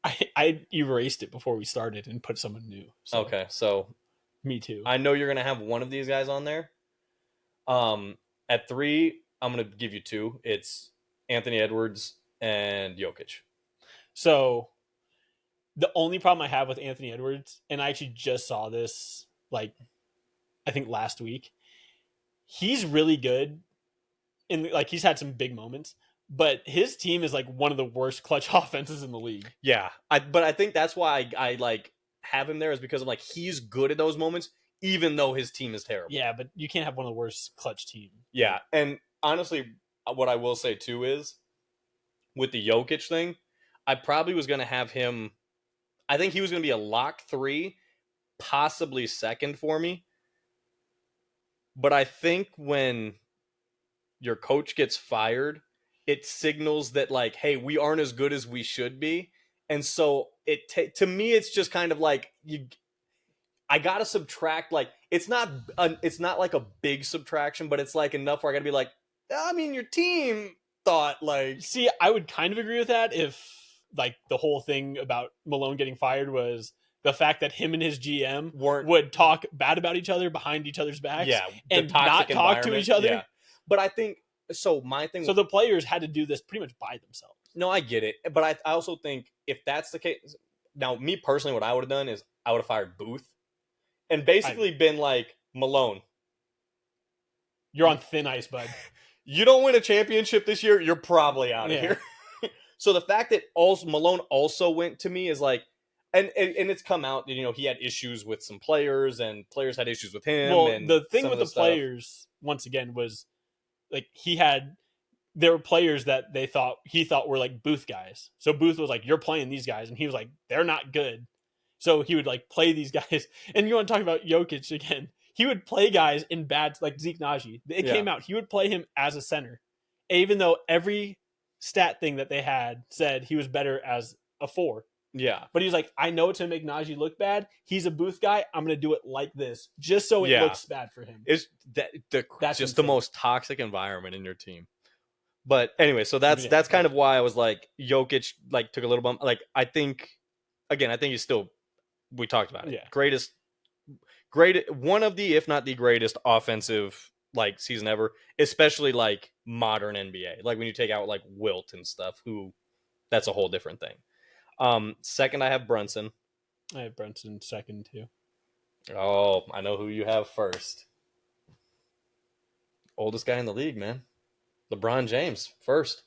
I erased it before we started and put someone new. So. Okay, so me too. I know you're gonna have one of these guys on there. At 3, I'm gonna give you 2. It's Anthony Edwards and Jokic. So the only problem I have with Anthony Edwards, and I actually just saw this like I think last week, he's really good in like he's had some big moments, but his team is like one of the worst clutch offenses in the league. Yeah, but I think that's why I like have him there is because I'm like he's good at those moments, even though his team is terrible. Yeah, but you can't have one of the worst clutch teams. Yeah, and honestly, what I will say too is with the Jokic thing, I probably was going to have him. I think he was going to be a lock 3, possibly second for me. But I think when your coach gets fired, it signals that like, hey, we aren't as good as we should be. And so to me, it's just kind of like I gotta subtract, like it's not like a big subtraction, but it's like enough where I gotta be like, I mean, your team thought like, See, I would kind of agree with that if like the whole thing about Malone getting fired was the fact that him and his GM weren't, would talk bad about each other behind each other's backs yeah, the and toxic not talk to environment, each other. yeah. But I think so. My thing, So the players had to do this pretty much by themselves. no, I get it, but I also think if that's the case, now me personally, what I would have done is I would have fired Booth and basically been like, Malone, You're on thin ice, bud. you don't win a championship this year, you're probably out of Yeah. here. So the fact that also Malone also went to me is like, and it's come out that, you know, he had issues with some players and players had issues with him. Well, and the thing some with of the stuff. players, once again, was like there were players that he thought were like Booth guys. So Booth was like, "You're playing these guys," and he was like, "They're not good." So he would like play these guys. And you want to talk about Jokic again? He would play guys in bad, like Zeke Naji. It came out he would play him as a center, even though every stat thing that they had said he was better as a 4. Yeah. But he's like, I know it's gonna make Najee look bad. He's a Booth guy. I'm gonna do it like this, just so it looks bad for him. It's that's just insane. the most toxic environment in your team. But anyway, so that's kind of why I was like, Jokic like took a little bump. Like I think he's still, we talked about it. Yeah. Great, one of the, if not the greatest offensive like season ever, especially like modern NBA. Like when you take out like Wilt and stuff, who that's a whole different thing. Second, I have Brunson. I have Brunson second too. Oh, I know who you have first. Oldest guy in the league, man. LeBron James first.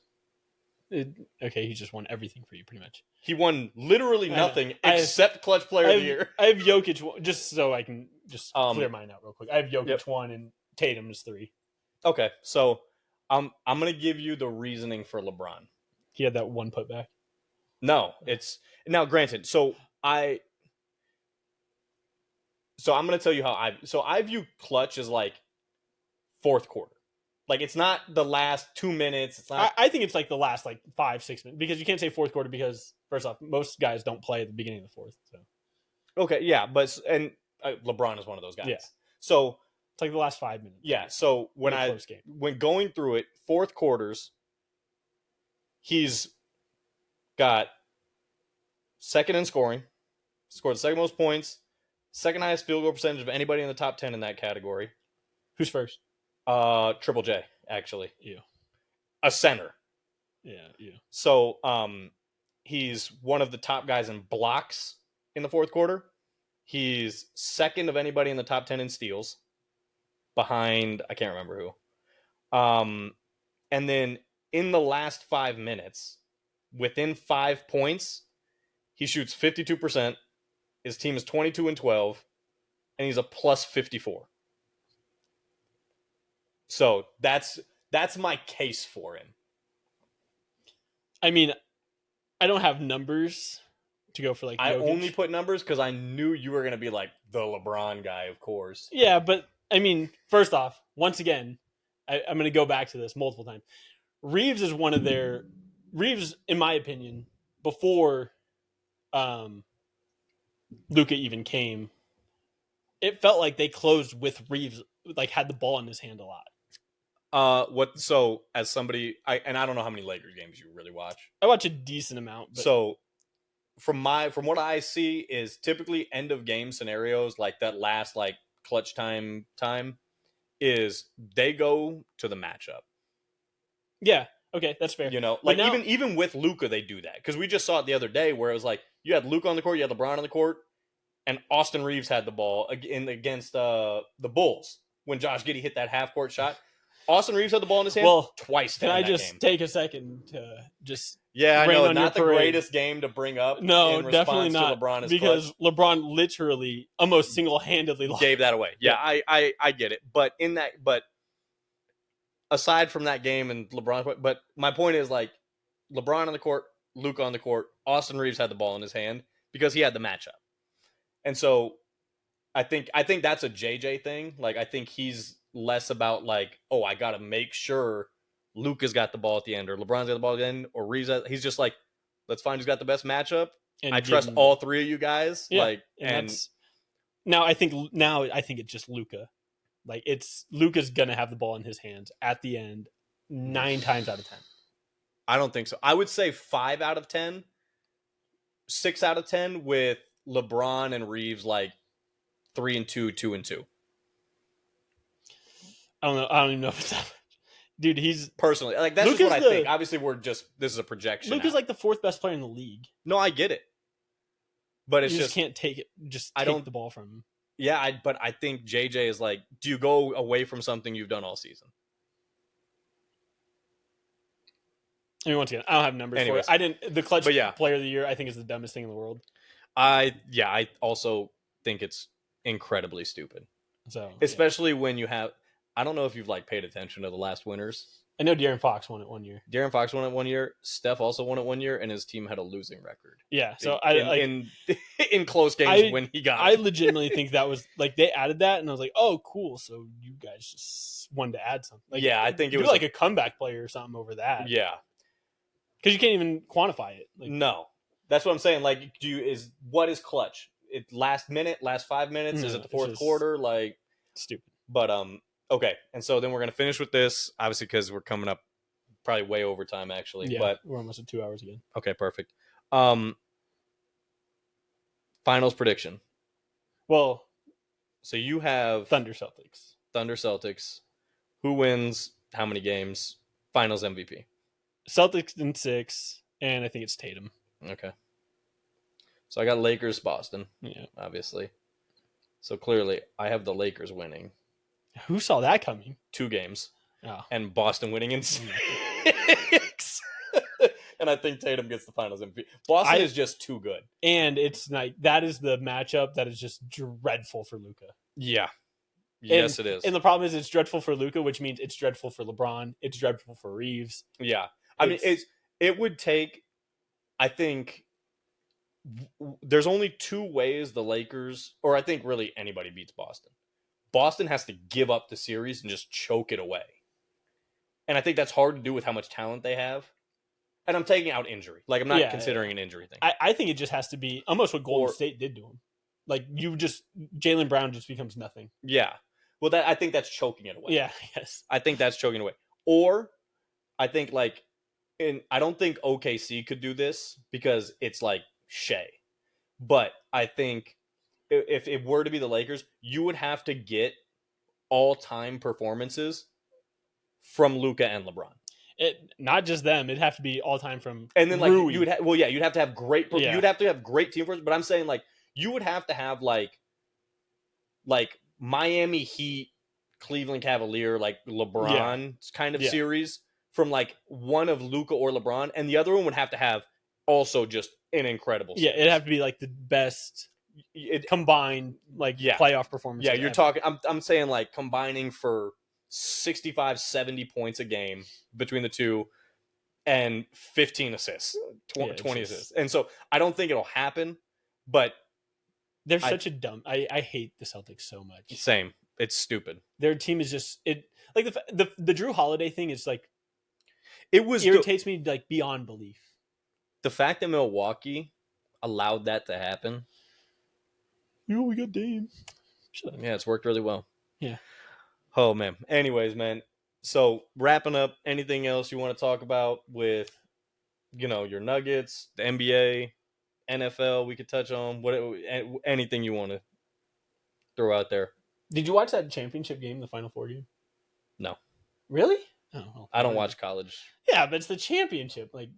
Okay, he just won everything for you, pretty much. He won literally nothing except clutch player of the year. I have Jokic, just so I can just clear mine out real quick. I have Jokic 1 and Tatum is 3. Okay, so I'm gonna give you the reasoning for LeBron. He had that one putback. No, it's now granted. So I'm gonna tell you how I view clutch as like fourth quarter. Like it's not the last 2 minutes. It's not. I think it's like the last like 5-6 minutes, because you can't say fourth quarter because first off, most guys don't play at the beginning of the fourth. So okay, yeah, but LeBron is one of those guys. Yeah. So it's like the last 5 minutes. Yeah. So when going through it, fourth quarters, he's got second in scoring, scored the second most points, second highest field goal percentage of anybody in the top 10 in that category. Who's first? Triple J, actually. Yeah. A center. Yeah. So he's one of the top guys in blocks in the fourth quarter. He's second of anybody in the top 10 in steals, behind, I can't remember who. And then in the last 5 minutes, within 5 points, he shoots 52%. His team is 22-12, and he's a plus 54. So that's my case for him. I mean, I don't have numbers to go for like I Jokic. only put numbers because I knew you were going to be like the LeBron guy, of course. Yeah, but I mean, first off, once again, I'm going to go back to this multiple times. Reeves is one of their in my opinion, before Luka even came, it felt like they closed with Reeves, like had the ball in his hand a lot. So as somebody, I don't know how many Lakers games you really watch. I watch a decent amount. But so from what I see is typically end of game scenarios, like that last like clutch time is they go to the matchup. Yeah. Okay, that's fair. You know, like even with Luka, they do that, because we just saw it the other day where it was like you had Luka on the court, you had LeBron on the court, and Austin Reeves had the ball against the Bulls when Josh Giddey hit that half court shot. Austin Reeves had the ball in his hand twice. Can I just take a second to just I know, not the greatest game to bring up. No, definitely not. LeBron because LeBron literally almost single-handedly gave that away. Yeah, I get it, but aside from that game and LeBron, but my point is like LeBron on the court, Luka on the court, Austin Reeves had the ball in his hand because he had the matchup. And so I think that's a JJ thing. Like I think he's less about like, oh, I got to make sure Luka's got the ball at the end or LeBron's got the ball at the end or Reeves. He's just like, let's find who's got the best matchup. And I trust all three of you guys. Yeah, Like, and that's now I think it's just Luka. Like it's Luka's gonna have the ball in his hands at the end 9 times out of 10. I don't think so. I would say 5 out of 10, 6 out of 10 with LeBron and Reeves like 3 and 2, 2 and 2. I don't know. I don't even know if it's that much. Dude, he's personally like that's Luka's just what I think. Obviously, this is a projection. Luka's like the 4th best player in the league. No, I get it, but it's you just can't take it. Just take I don't the ball from him. Yeah, but I think JJ is like, do you go away from something you've done all season? I mean, once again, I don't have numbers for it. I didn't. The clutch player of the year, I think, is the dumbest thing in the world. I also think it's incredibly stupid. So especially when you have, I don't know if you've like paid attention to the last winners. I know De'Aaron Fox won it 1 year. De'Aaron Fox won it 1 year. Steph also won it 1 year, and his team had a losing record. Yeah, so in close games when he got. I legitimately think that was like they added that, and I was like, oh, cool. So you guys just wanted to add something. Like, yeah, I think it was like a comeback player or something over that. Yeah, because you can't even quantify it. Like, no, that's what I'm saying. Like, what is clutch? It last minute, last 5 minutes? Is it the fourth quarter? Like stupid. But okay, and so then we're gonna finish with this, obviously, because we're coming up probably way over time, actually. Yeah, but we're almost at 2 hours again. Okay, perfect. Finals prediction. Well, so you have Thunder Celtics. Who wins? How many games? Finals MVP. Celtics in 6, and I think it's Tatum. Okay. So I got Lakers, Boston. Yeah, obviously. So clearly, I have the Lakers winning. Who saw that coming? 2 games. Oh. And Boston winning in 6. And I think Tatum gets the Finals MVP. Boston is just too good. And it's like that is the matchup that is just dreadful for Luka. Yeah. Yes, it is. And the problem is it's dreadful for Luka, which means it's dreadful for LeBron. It's dreadful for Reeves. Yeah. I mean, it would take, I think, there's only 2 ways the Lakers, or I think really anybody beats Boston. Boston has to give up the series and just choke it away. And I think that's hard to do with how much talent they have. And I'm taking out injury. Like, I'm not considering an injury thing. I think it just has to be almost what Golden State did to him. Like, Jaylen Brown just becomes nothing. Yeah. Well, I think that's choking it away. Yeah, yes. I think that's choking it away. Or I think, like, I don't think OKC could do this because it's like Shea. But I think if it were to be the Lakers, you would have to get all-time performances from Luka and LeBron. Not just them; it'd have to be all-time from. And then, like, you would you'd have to have great. Yeah. You'd have to have great team force. But I'm saying, like, you would have to have like Miami Heat, Cleveland Cavalier, like LeBron kind of series from like one of Luka or LeBron, and the other one would have to have also just an incredible series. Yeah, it'd have to be like the best combined playoff performance. Yeah, you're talking. I'm saying like combining for 65, 70 points a game between the two, and 15 assists, 20 assists. And so I don't think it'll happen, but they're such a dumb. I hate the Celtics so much. Same. It's stupid. Their team is just like the Drew Holiday thing is like irritates me like beyond belief. The fact that Milwaukee allowed that to happen. We got Dame. Yeah, it's worked really well. Yeah. Oh, man. Anyways, man. So, wrapping up, anything else you want to talk about with, your Nuggets, the NBA, NFL we could touch on? Anything you want to throw out there? Did you watch that championship game, the Final Four game? No. Really? Oh, I don't watch college. Yeah, but it's the championship. Like,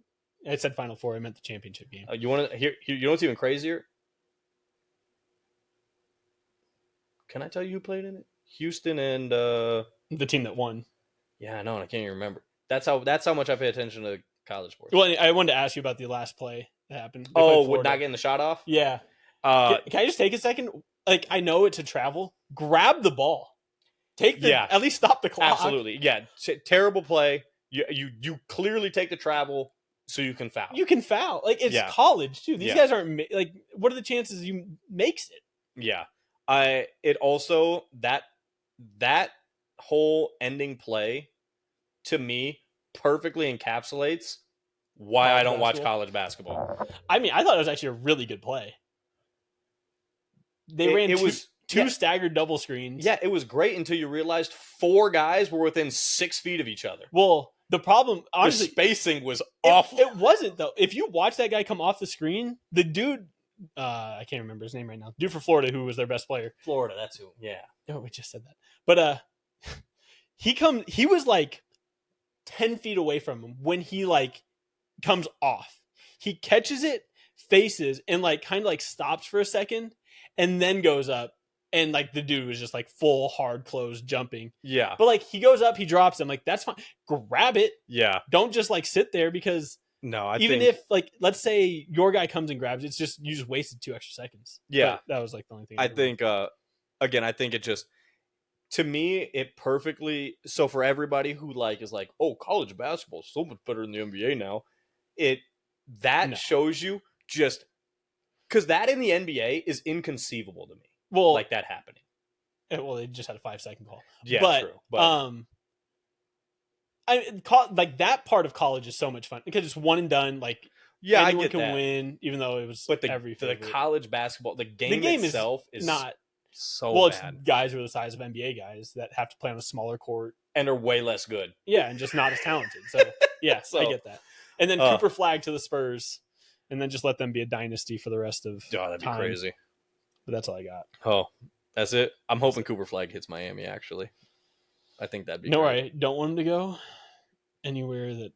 I said Final Four. I meant the championship game. You want to hear? You know what's even crazier? Can I tell you who played in it? Houston and the team that won. Yeah, I know. I can't even remember. That's how much I pay attention to college sports. Well, I wanted to ask you about the last play that happened. With not getting the shot off? Yeah. Can I just take a second? Like, I know it's a travel. Grab the ball. At least stop the clock. Absolutely. Yeah. Terrible play. You clearly take the travel, So you can foul. You can foul. Like, it's Yeah. college too. These Yeah. guys aren't like. What are the chances you makes it? Yeah. It also that whole ending play to me perfectly encapsulates why I College don't watch basketball. college basketball. I mean, I thought it was actually a really good play. They ran It was two staggered double screens. Yeah, it was great until you realized 4 guys were within 6 feet of each other. Well, the problem, honestly, the spacing was awful. It wasn't though. If you watch that guy come off the screen, the dude, I can't remember his name right now. Dude for Florida, who was their best player. Florida, that's who. Yeah. Oh, we just said that. But he was like 10 feet away from him when he like comes off. He catches it, faces, and like kind of like stops for a second, and then goes up. And like the dude was just like full hard close jumping. Yeah. But like he goes up, he drops him. Like, that's fine. Grab it. Yeah. Don't just like sit there, because no, even if like let's say your guy comes and grabs it, it's just you just wasted 2 extra seconds. Yeah. But that was like the only thing. I think again, I think it just, to me, it perfectly, so for everybody who like is like, oh, college basketball is so much better than the NBA now, shows you just, because that in the NBA is inconceivable to me. Well, like that happening. Well, they just had a 5-second call. Yeah, but, true. But like that part of college is so much fun because it's one and done. Like, yeah, anyone I get can that. win, even though it was the college basketball, the game itself is not so well. bad. It's guys who are the size of NBA guys that have to play on a smaller court and are way less good. Yeah, and just not as talented. So yeah, I get that. And then Cooper Flag to the Spurs, and then just let them be a dynasty for the rest of that'd time. be crazy. But that's all I got. Oh, that's it. I'm hoping Cooper Flag hits Miami. Actually, I think that'd be. No, I don't want him to go anywhere that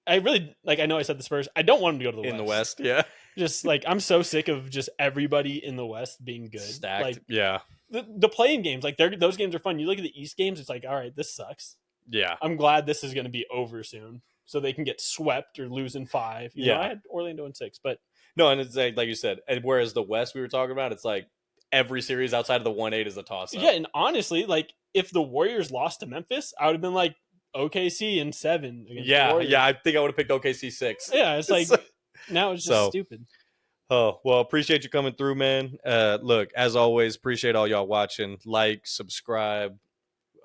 I really like. I know I said the Spurs. I don't want him to go to the West. In the West, yeah. Just like I'm so sick of just everybody in the West being good. Stacked. Like, yeah. The playing games, like those games are fun. You look at the East games, it's like, all right, this sucks. Yeah. I'm glad this is going to be over soon, so they can get swept or lose in 5. You know, I had Orlando in 6, but no, and it's like you said. And whereas the West we were talking about, it's like every series outside of the 1-8 is a toss-up. Yeah, and honestly, like if the Warriors lost to Memphis, I would have been like OKC in 7. Yeah, I think I would have picked OKC 6. Yeah, it's like now it's just stupid. Oh, well, appreciate you coming through, man. Look, as always, appreciate all y'all watching. Like, subscribe,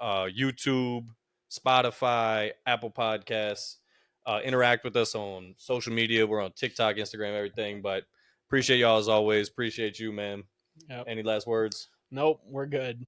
YouTube, Spotify, Apple Podcasts. Interact with us on social media. We're on TikTok, Instagram, everything. But appreciate y'all as always. Appreciate you, man. Yep. Any last words? Nope, we're good.